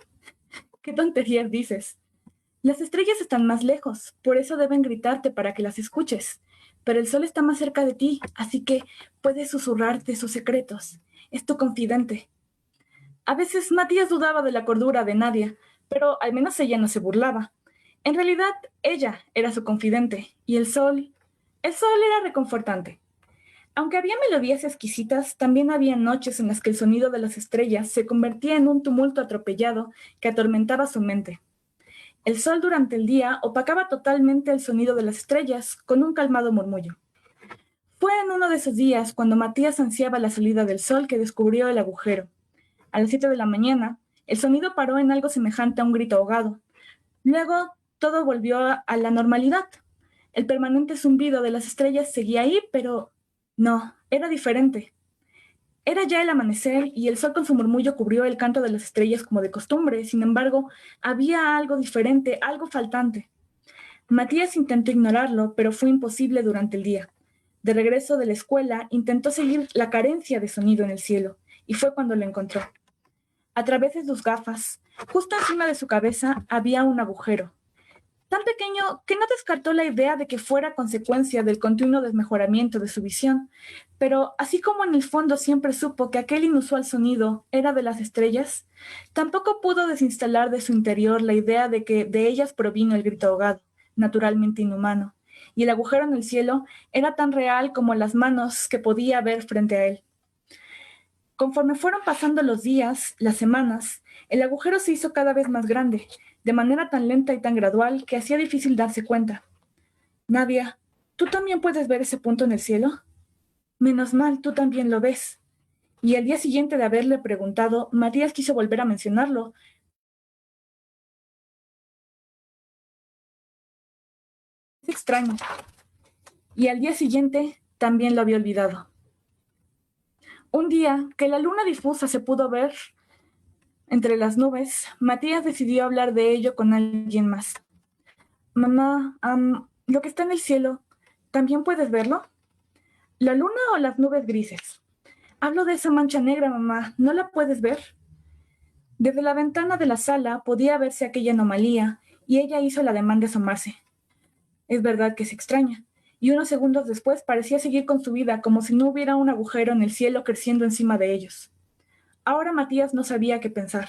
¿Qué tonterías dices? Las estrellas están más lejos, por eso deben gritarte para que las escuches. Pero el sol está más cerca de ti, así que puedes susurrarte sus secretos. Es tu confidente. A veces Matías dudaba de la cordura de Nadia, pero al menos ella no se burlaba. En realidad, ella era su confidente, y el sol era reconfortante. Aunque había melodías exquisitas, también había noches en las que el sonido de las estrellas se convertía en un tumulto atropellado que atormentaba su mente. El sol durante el día opacaba totalmente el sonido de las estrellas con un calmado murmullo. Fue en uno de esos días, cuando Matías ansiaba la salida del sol, que descubrió el agujero. A las 7 de la mañana, el sonido paró en algo semejante a un grito ahogado. Luego, todo volvió a la normalidad. El permanente zumbido de las estrellas seguía ahí, pero no, era diferente. Era ya el amanecer y el sol con su murmullo cubrió el canto de las estrellas como de costumbre. Sin embargo, había algo diferente, algo faltante. Matías intentó ignorarlo, pero fue imposible durante el día. De regreso de la escuela, intentó seguir la carencia de sonido en el cielo, y fue cuando lo encontró. A través de sus gafas, justo encima de su cabeza, había un agujero, tan pequeño que no descartó la idea de que fuera consecuencia del continuo desmejoramiento de su visión, pero así como en el fondo siempre supo que aquel inusual sonido era de las estrellas, tampoco pudo desinstalar de su interior la idea de que de ellas provino el grito ahogado, naturalmente inhumano, y el agujero en el cielo era tan real como las manos que podía ver frente a él. Conforme fueron pasando los días, las semanas, el agujero se hizo cada vez más grande, de manera tan lenta y tan gradual que hacía difícil darse cuenta. Nadia, ¿tú también puedes ver ese punto en el cielo? Menos mal, tú también lo ves. Y al día siguiente de haberle preguntado, Matías quiso volver a mencionarlo. Es extraño. Y al día siguiente también lo había olvidado. Un día que la luna difusa se pudo ver entre las nubes, Matías decidió hablar de ello con alguien más. Mamá, lo que está en el cielo, ¿también puedes verlo? ¿La luna o las nubes grises? Hablo de esa mancha negra, mamá, ¿no la puedes ver? Desde la ventana de la sala podía verse aquella anomalía, y ella hizo el ademán de asomarse. Es verdad que es extraña, y unos segundos después parecía seguir con su vida como si no hubiera un agujero en el cielo creciendo encima de ellos. Ahora Matías no sabía qué pensar.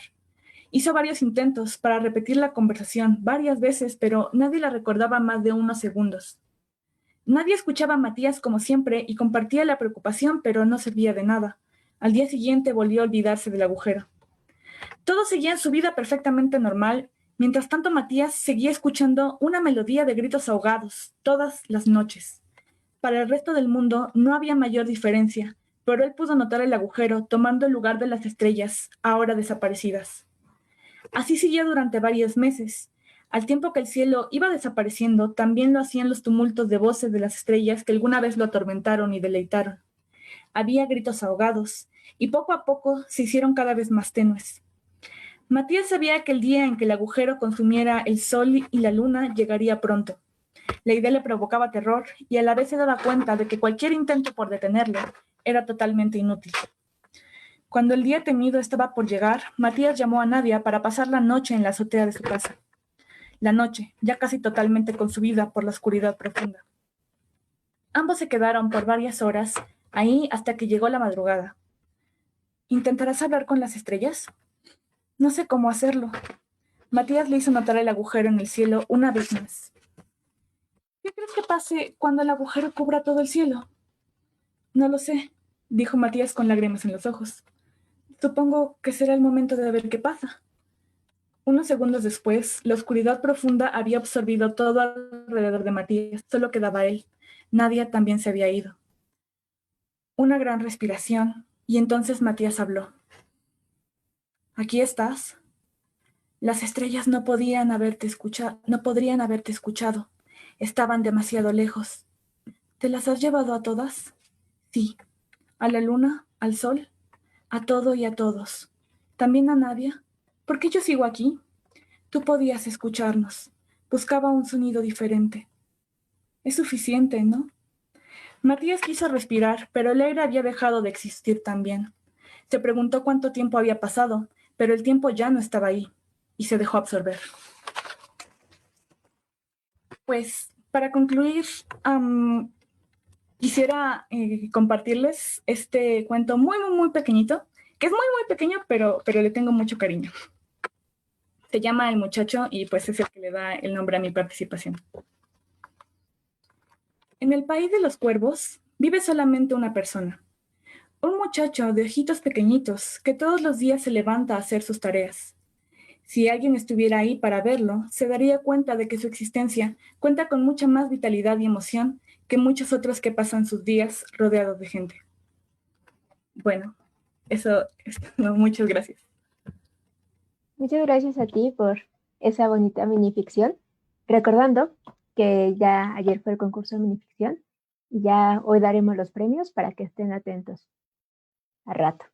Hizo varios intentos para repetir la conversación varias veces, pero nadie la recordaba más de unos segundos. Nadie escuchaba a Matías como siempre y compartía la preocupación, pero no servía de nada. Al día siguiente volvió a olvidarse del agujero. Todos seguían su vida perfectamente normal. Mientras tanto, Matías seguía escuchando una melodía de gritos ahogados todas las noches. Para el resto del mundo no había mayor diferencia, pero él pudo notar el agujero tomando el lugar de las estrellas, ahora desaparecidas. Así siguió durante varios meses. Al tiempo que el cielo iba desapareciendo, también lo hacían los tumultos de voces de las estrellas que alguna vez lo atormentaron y deleitaron. Había gritos ahogados, y poco a poco se hicieron cada vez más tenues. Matías sabía que el día en que el agujero consumiera el sol y la luna llegaría pronto. La idea le provocaba terror, y a la vez se daba cuenta de que cualquier intento por detenerlo era totalmente inútil. Cuando el día temido estaba por llegar, Matías llamó a Nadia para pasar la noche en la azotea de su casa. La noche, ya casi totalmente consumida por la oscuridad profunda. Ambos se quedaron por varias horas ahí hasta que llegó la madrugada. ¿Intentarás hablar con las estrellas? No sé cómo hacerlo. Matías le hizo notar el agujero en el cielo una vez más. ¿Qué crees que pase cuando el agujero cubra todo el cielo? No lo sé, dijo Matías con lágrimas en los ojos. Supongo que será el momento de ver qué pasa. Unos segundos después, la oscuridad profunda había absorbido todo alrededor de Matías. Solo quedaba él. Nadia también se había ido. Una gran respiración, y entonces Matías habló. ¿Aquí estás? Las estrellas no podrían haberte escuchado. Estaban demasiado lejos. ¿Te las has llevado a todas? Sí. A la luna, al sol, a todo y a todos. ¿También a Nadia? ¿Por qué yo sigo aquí? Tú podías escucharnos. Buscaba un sonido diferente. Es suficiente, ¿no? Matías quiso respirar, pero el aire había dejado de existir también. Se preguntó cuánto tiempo había pasado, pero el tiempo ya no estaba ahí, y se dejó absorber. Pues, para concluir, quisiera compartirles este cuento muy, muy, muy pequeñito, que es muy, muy pequeño, pero le tengo mucho cariño. Se llama El Muchacho y pues es el que le da el nombre a mi participación. En el país de los cuervos vive solamente una persona. Un muchacho de ojitos pequeñitos que todos los días se levanta a hacer sus tareas. Si alguien estuviera ahí para verlo, se daría cuenta de que su existencia cuenta con mucha más vitalidad y emoción que muchos otros que pasan sus días rodeados de gente. Bueno, eso es todo. Muchas gracias. Muchas gracias a ti por esa bonita minificción. Recordando que ya ayer fue el concurso de minificción y ya hoy daremos los premios para que estén atentos a rato.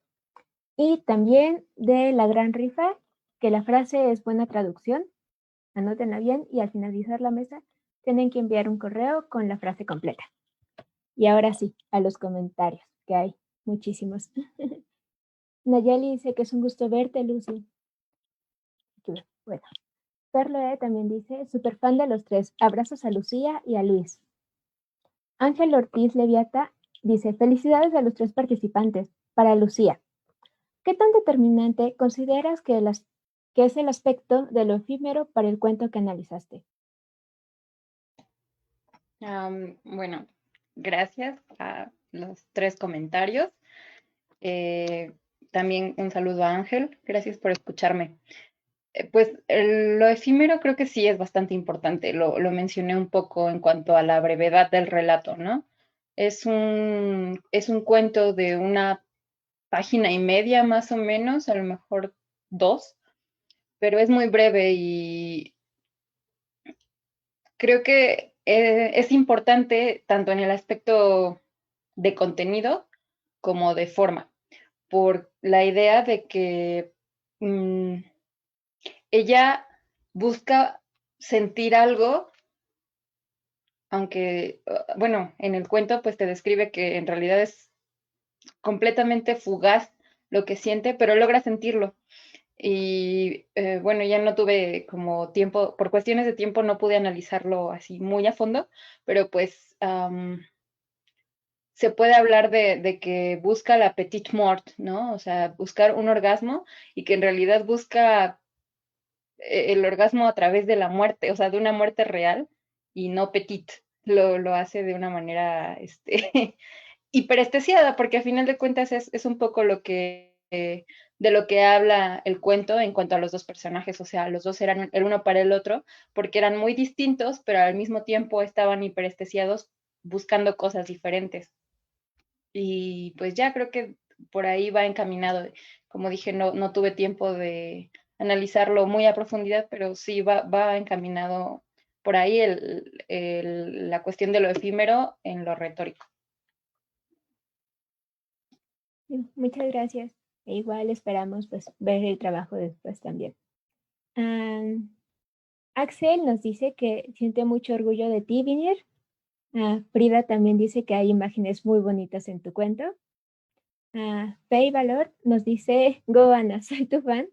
Y también de la gran rifa, que la frase es buena traducción. Anótenla bien y al finalizar la mesa tienen que enviar un correo con la frase completa. Y ahora sí, a los comentarios, que hay muchísimos. Nayeli dice que es un gusto verte, Lucy. Bueno, Perle también dice, súper fan de los tres. Abrazos a Lucía y a Luis. Ángel Ortiz Leviata dice, felicidades a los tres participantes. Para Lucía, ¿qué tan determinante consideras que es el aspecto de lo efímero para el cuento que analizaste? Bueno, gracias a los tres comentarios. También un saludo a Ángel, gracias por escucharme. Pues lo efímero creo que sí es bastante importante, lo mencioné un poco en cuanto a la brevedad del relato, ¿no? Es un cuento de una página y media más o menos, a lo mejor 2, pero es muy breve y creo que es importante tanto en el aspecto de contenido como de forma, por la idea de que ella busca sentir algo, aunque, bueno, en el cuento pues te describe que en realidad es completamente fugaz lo que siente, pero logra sentirlo. Y bueno, ya no tuve como tiempo, por cuestiones de tiempo no pude analizarlo así muy a fondo, pero pues se puede hablar de que busca la petite mort, ¿no? O sea, buscar un orgasmo y que en realidad busca el orgasmo a través de la muerte, o sea, de una muerte real y no petite. Lo hace de una manera hiperestesiada, porque a final de cuentas es un poco lo que de lo que habla el cuento en cuanto a los dos personajes, o sea, los dos eran el uno para el otro, porque eran muy distintos, pero al mismo tiempo estaban hiperestesiados buscando cosas diferentes. Y pues ya creo que por ahí va encaminado. Como dije, no tuve tiempo de analizarlo muy a profundidad, pero sí va encaminado por ahí la cuestión de lo efímero en lo retórico. Muchas gracias. E igual esperamos pues ver el trabajo después también. Axel nos dice que siente mucho orgullo de ti, Vinier. Frida también dice que hay imágenes muy bonitas en tu cuento. Faye Valor nos dice, go Ana, soy tu fan.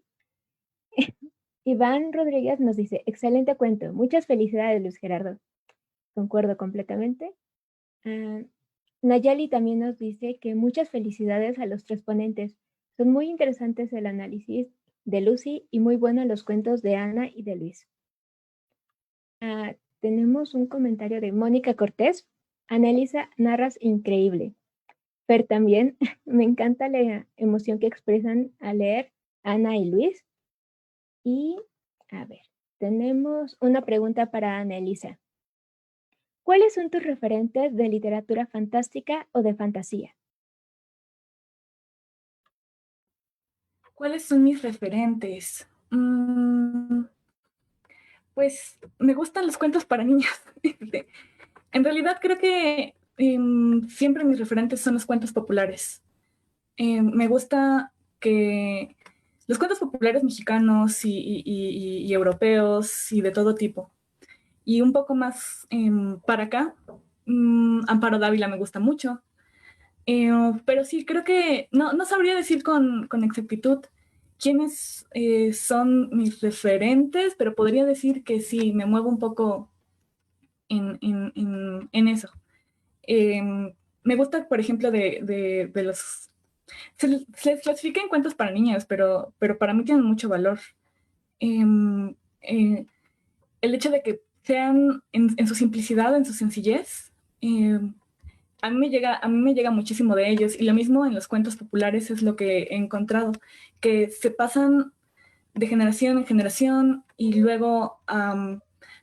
Iván Rodríguez nos dice, excelente cuento, muchas felicidades Luis Gerardo. Concuerdo completamente. Nayeli también nos dice que muchas felicidades a los tres ponentes. Son muy interesantes el análisis de Lucy y muy buenos los cuentos de Ana y de Luis. Tenemos un comentario de Mónica Cortés. Annelisa, narras increíble. Fer también, me encanta la emoción que expresan al leer Ana y Luis. Y, a ver, tenemos una pregunta para Annelisa. ¿Cuáles son tus referentes de literatura fantástica o de fantasía? ¿Cuáles son mis referentes? Pues me gustan los cuentos para niños. En realidad creo que siempre mis referentes son los cuentos populares. Me gusta que los cuentos populares mexicanos y europeos y de todo tipo. Y un poco más para acá, Amparo Dávila me gusta mucho. Pero sí, creo que no sabría decir con exactitud quiénes son mis referentes, pero podría decir que sí, me muevo un poco en eso. Me gusta, por ejemplo, de los... Se les clasifica en cuentos para niñas, pero para mí tienen mucho valor. El hecho de que sean en su simplicidad, en su sencillez, a mí me llega muchísimo de ellos. Y lo mismo en los cuentos populares es lo que he encontrado, que se pasan de generación en generación y luego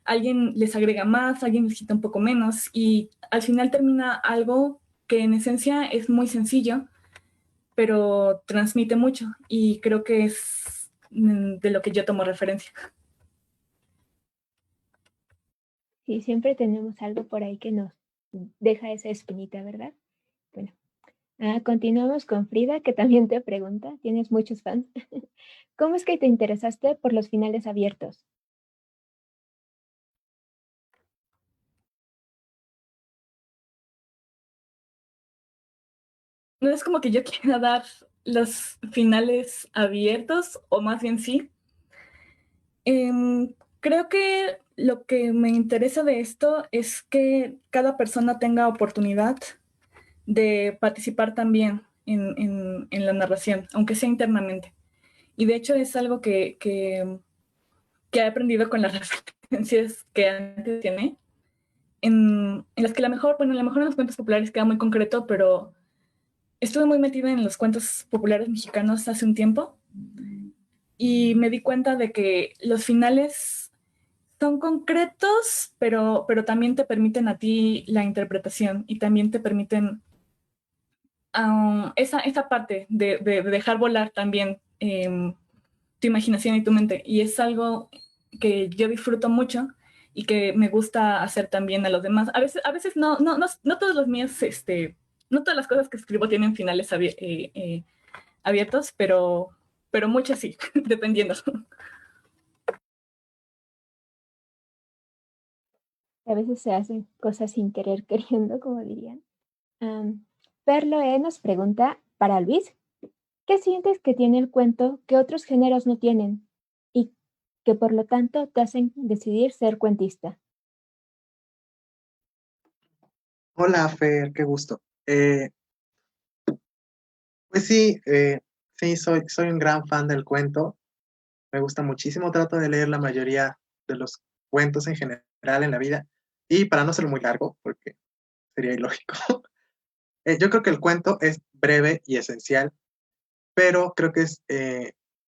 alguien les agrega más, alguien les quita un poco menos y al final termina algo que en esencia es muy sencillo, pero transmite mucho y creo que es de lo que yo tomo referencia. Sí, siempre tenemos algo por ahí que nos deja esa espinita, ¿verdad? Bueno, continuamos con Frida, que también te pregunta, tienes muchos fans. ¿Cómo es que te interesaste por los finales abiertos? No es como que yo quiera dar los finales abiertos, o más bien sí. Creo que lo que me interesa de esto es que cada persona tenga oportunidad de participar también en la narración, aunque sea internamente. Y de hecho es algo que he aprendido con las referencias que antes tiene, en las que a lo mejor en los cuentos populares queda muy concreto, pero estuve muy metida en los cuentos populares mexicanos hace un tiempo y me di cuenta de que los finales son concretos, pero también te permiten a ti la interpretación y también te permiten esa parte de dejar volar también tu imaginación y tu mente. Y es algo que yo disfruto mucho y que me gusta hacer también a los demás. A veces no todos los míos, no todas las cosas que escribo tienen finales abiertos, pero muchas sí, dependiendo. A veces se hacen cosas sin querer queriendo, como dirían. Perloe nos pregunta para Luis, ¿qué sientes que tiene el cuento que otros géneros no tienen y que por lo tanto te hacen decidir ser cuentista? Hola, Fer, qué gusto. Pues sí, sí, soy un gran fan del cuento. Me gusta muchísimo, trato de leer la mayoría de los cuentos en general en la vida. Y para no ser muy largo, porque sería ilógico, yo creo que el cuento es breve y esencial, pero creo que es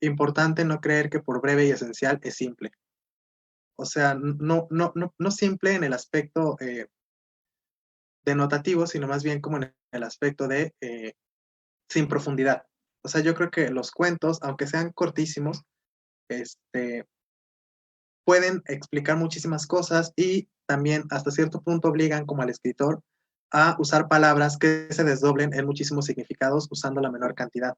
importante no creer que por breve y esencial es simple. O sea, no simple en el aspecto denotativo, sino más bien como en el aspecto de sin profundidad. O sea, yo creo que los cuentos, aunque sean cortísimos, pueden explicar muchísimas cosas y también hasta cierto punto obligan como al escritor a usar palabras que se desdoblen en muchísimos significados usando la menor cantidad.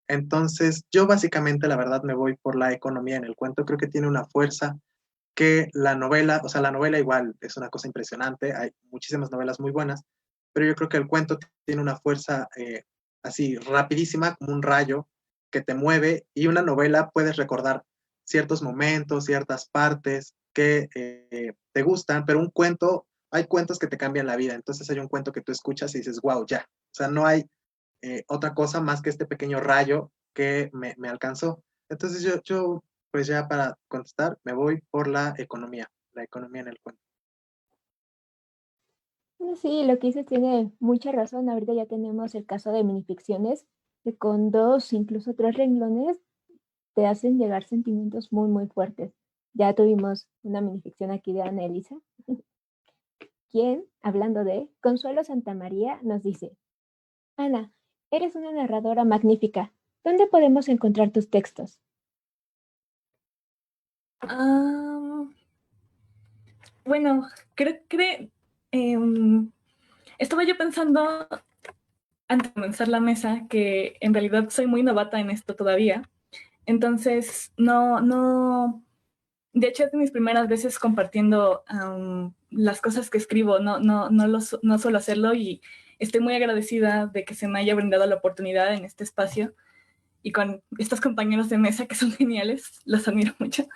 Entonces, yo básicamente, la verdad, me voy por la economía en el cuento. Creo que tiene una fuerza que la novela, o sea, la novela igual es una cosa impresionante, hay muchísimas novelas muy buenas, pero yo creo que el cuento tiene una fuerza así rapidísima, como un rayo que te mueve, y una novela puedes recordar ciertos momentos, ciertas partes que te gustan, pero un cuento, hay cuentos que te cambian la vida, entonces hay un cuento que tú escuchas y dices, wow, ya, o sea, no hay otra cosa más que este pequeño rayo que me alcanzó. Entonces yo, pues ya para contestar, me voy por la economía en el cuento. Sí, lo que dices tiene mucha razón. Ahorita ya tenemos el caso de minificciones que con 2, incluso 3 renglones te hacen llegar sentimientos muy, muy fuertes. Ya tuvimos una minificción aquí de Ana Elisa, quien, hablando de Consuelo Santamaría, nos dice: Ana, eres una narradora magnífica. ¿Dónde podemos encontrar tus textos? Bueno, estaba yo pensando antes de comenzar la mesa que en realidad soy muy novata en esto todavía. Entonces, de hecho es de mis primeras veces compartiendo las cosas que escribo, no suelo hacerlo y estoy muy agradecida de que se me haya brindado la oportunidad en este espacio y con estos compañeros de mesa que son geniales, los admiro mucho.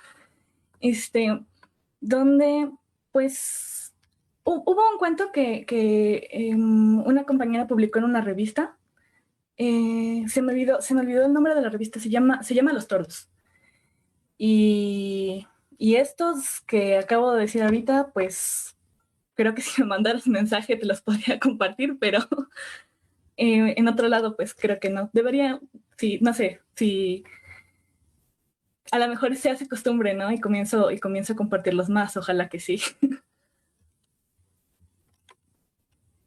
Donde pues hubo un cuento que una compañera publicó en una revista. Se me olvidó el nombre de la revista, se llama Los Tordos. Y estos que acabo de decir ahorita, pues creo que si me mandaras un mensaje te los podría compartir, pero en otro lado, pues creo que no. Debería, sí, no sé, si a lo mejor se hace costumbre, ¿no? Y comienzo a compartirlos más, ojalá que sí.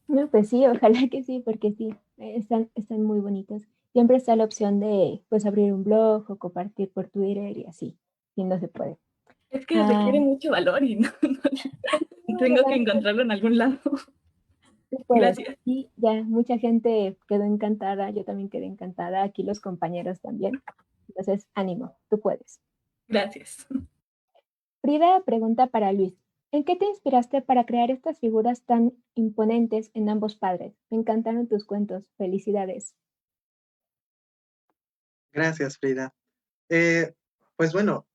No, pues sí, ojalá que sí, porque sí, están muy bonitos. Siempre está la opción de, pues, abrir un blog o compartir por Twitter y así, si no se puede. Es que requiere mucho valor y tengo que encontrarlo en algún lado. Tú puedes. Gracias. Y ya, mucha gente quedó encantada, yo también quedé encantada, aquí los compañeros también. Entonces, ánimo, tú puedes. Gracias. Frida pregunta para Luis: ¿en qué te inspiraste para crear estas figuras tan imponentes en ambos padres? Me encantaron tus cuentos, felicidades. Gracias, Frida. Pues bueno,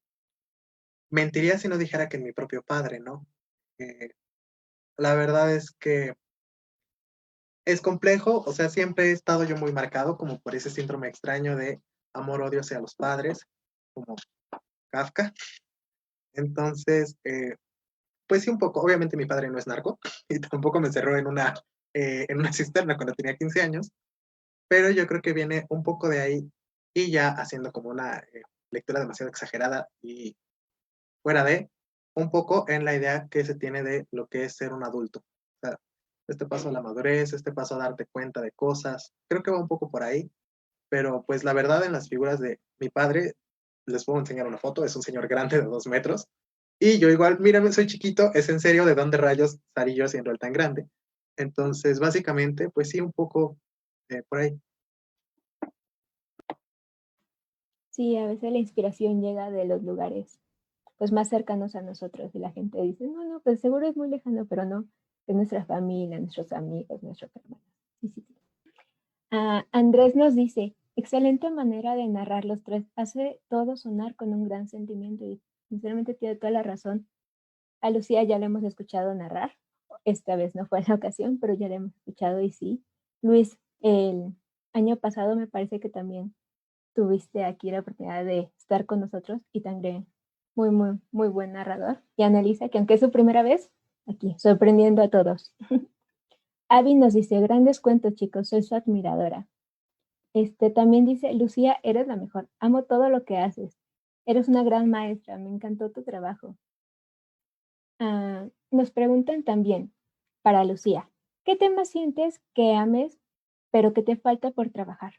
mentiría si no dijera que mi propio padre, ¿no? La verdad es que es complejo, o sea, siempre he estado yo muy marcado como por ese síndrome extraño de amor-odio hacia los padres, como Kafka. Entonces, pues sí, un poco. Obviamente mi padre no es narco y tampoco me encerró en una cisterna cuando tenía 15 años, pero yo creo que viene un poco de ahí y ya haciendo como una lectura demasiado exagerada y fuera de, un poco en la idea que se tiene de lo que es ser un adulto. O sea, este paso a la madurez, este paso a darte cuenta de cosas, creo que va un poco por ahí, pero pues la verdad en las figuras de mi padre, les puedo enseñar una foto, es un señor grande de 2 metros, y yo igual, mírame, soy chiquito, es en serio, ¿de dónde rayos salí yo siendo el tan grande? Entonces, básicamente, pues sí, un poco por ahí. Sí, a veces la inspiración llega de los lugares pues más cercanos a nosotros y la gente dice, no, no, pues seguro es muy lejano, pero no, es nuestra familia, nuestros amigos, nuestros hermanos. Sí, sí, sí. Andrés nos dice: excelente manera de narrar los tres, hace todo sonar con un gran sentimiento y sinceramente tiene toda la razón. A Lucía ya la hemos escuchado narrar, esta vez no fue la ocasión, pero ya la hemos escuchado y sí. Luis, el año pasado me parece que también tuviste aquí la oportunidad de estar con nosotros y también muy, muy, muy buen narrador. Y Annalisa, que aunque es su primera vez, aquí, sorprendiendo a todos. Abby nos dice: grandes cuentos, chicos, soy su admiradora. También dice: Lucía, eres la mejor, amo todo lo que haces. Eres una gran maestra, me encantó tu trabajo. Nos preguntan también, para Lucía: ¿qué tema sientes que ames, pero que te falta por trabajar?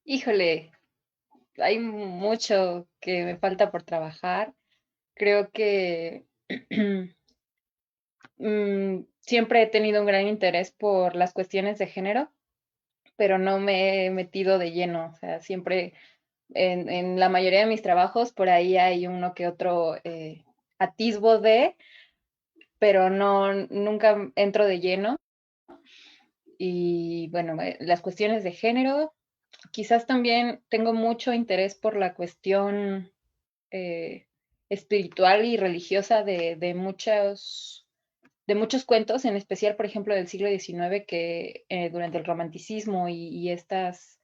Híjole, hay mucho que me falta por trabajar. Creo que siempre he tenido un gran interés por las cuestiones de género, pero no me he metido de lleno. O sea, siempre en la mayoría de mis trabajos por ahí hay uno que otro atisbo de, pero no, nunca entro de lleno. Y bueno, las cuestiones de género, quizás también tengo mucho interés por la cuestión espiritual y religiosa de muchos cuentos, en especial, por ejemplo, del siglo XIX, que durante el romanticismo y estas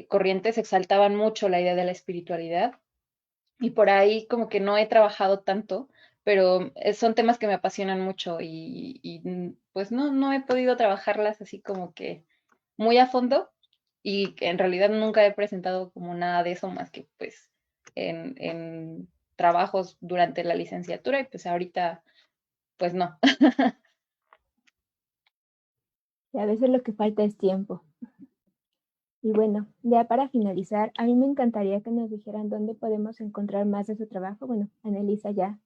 corrientes exaltaban mucho la idea de la espiritualidad y por ahí como que no he trabajado tanto, pero son temas que me apasionan mucho y pues no he podido trabajarlas así como que muy a fondo y que en realidad nunca he presentado como nada de eso más que pues en trabajos durante la licenciatura y pues ahorita pues no. Y a veces lo que falta es tiempo. Y bueno, ya para finalizar, a mí me encantaría que nos dijeran dónde podemos encontrar más de su trabajo. Bueno, Annelisa ya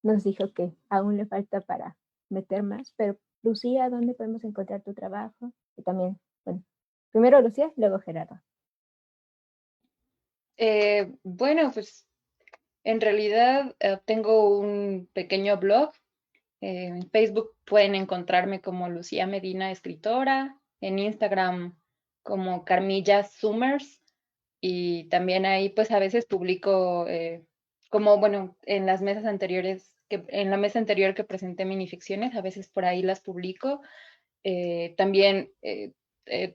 nos dijo que aún le falta para meter más, pero Lucía, ¿dónde podemos encontrar tu trabajo? Y también, bueno, primero Lucía, luego Gerardo. Bueno, pues en realidad tengo un pequeño blog. En Facebook pueden encontrarme como Lucía Medina, escritora. En Instagram como Carmilla Summers. Y también ahí pues a veces publico, como bueno, en las mesas anteriores, en la mesa anterior que presenté minificciones, a veces por ahí las publico. También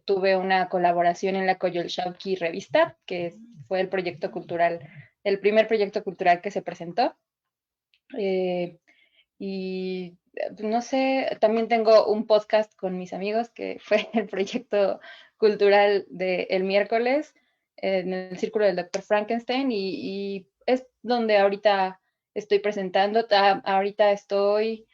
tuve una colaboración en la Coyolxauhqui revista, que fue el proyecto cultural, el primer proyecto cultural que se presentó. Y no sé, también tengo un podcast con mis amigos que fue el proyecto cultural del miércoles en el Círculo del Dr. Frankenstein y es donde ahorita estoy presentando. Ahorita estoy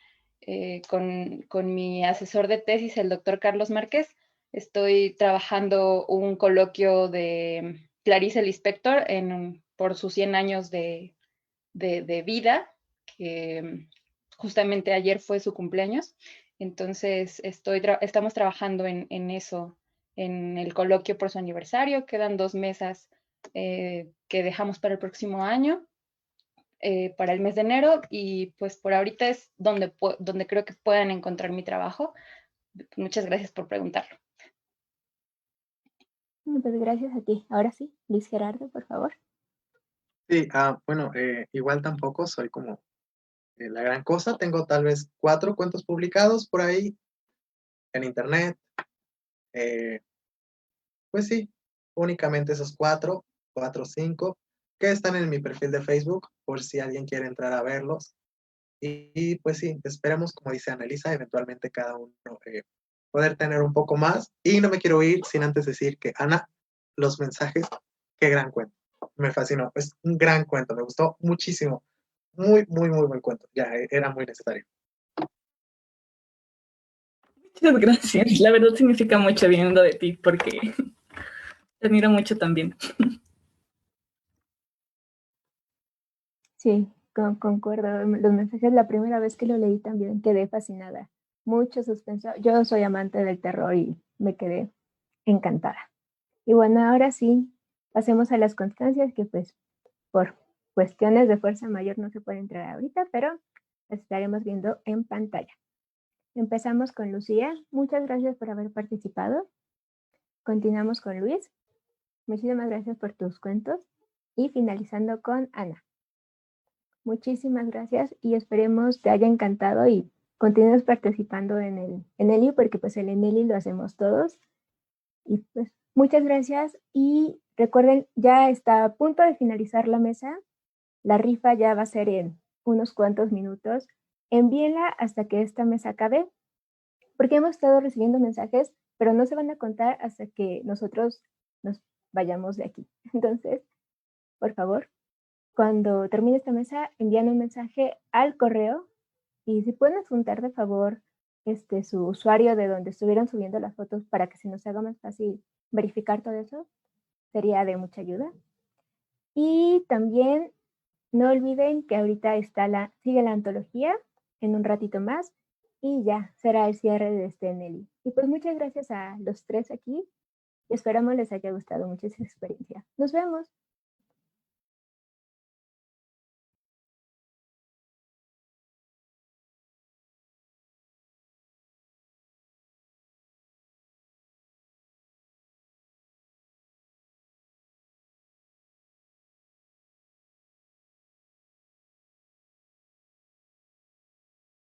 con mi asesor de tesis, el doctor Carlos Márquez. Estoy trabajando un coloquio de Clarice Lispector por sus 100 años de vida, que justamente ayer fue su cumpleaños. Entonces, estamos trabajando en eso, en el coloquio por su aniversario. Quedan 2 mesas que dejamos para el próximo año, para el mes de enero, y pues por ahorita es donde creo que puedan encontrar mi trabajo. Muchas gracias por preguntarlo. Pues gracias a ti. Ahora sí, Luis Gerardo, por favor. Sí, bueno, igual tampoco soy como la gran cosa. Tengo tal vez 4 cuentos publicados por ahí en internet. Pues sí, únicamente esos 4 o 5 que están en mi perfil de Facebook, por si alguien quiere entrar a verlos. Y pues sí, esperemos, como dice Annelisa, eventualmente cada uno poder tener un poco más. Y no me quiero ir sin antes decir que, Ana, los mensajes, qué gran cuento. Me fascinó, es un gran cuento, me gustó muchísimo. Muy, muy, muy buen cuento. Ya era muy necesario. Muchas gracias. La verdad significa mucho viniendo de ti porque te admiro mucho también. Sí, concuerdo. Los mensajes, la primera vez que lo leí también quedé fascinada. Mucho suspenso. Yo soy amante del terror y me quedé encantada. Y bueno, ahora sí, pasemos a las constancias que pues por cuestiones de fuerza mayor no se puede entrar ahorita, pero las estaremos viendo en pantalla. Empezamos con Lucía. Muchas gracias por haber participado. Continuamos con Luis. Muchísimas gracias por tus cuentos. Y finalizando con Ana. Muchísimas gracias y esperemos te haya encantado y continúes participando en el Eneli, porque pues el Eneli lo hacemos todos. Y pues muchas gracias y recuerden, ya está a punto de finalizar la mesa. La rifa ya va a ser en unos cuantos minutos. Envíenla hasta que esta mesa acabe, porque hemos estado recibiendo mensajes, pero no se van a contar hasta que nosotros nos vayamos de aquí. Entonces, por favor, cuando termine esta mesa, envían un mensaje al correo y si pueden adjuntar de favor su usuario de donde estuvieron subiendo las fotos para que se nos haga más fácil verificar todo eso, sería de mucha ayuda. Y también no olviden que ahorita sigue la antología en un ratito más y ya será el cierre de este Nelly. Y pues muchas gracias a los 3 aquí y esperamos les haya gustado mucho esa experiencia. Nos vemos.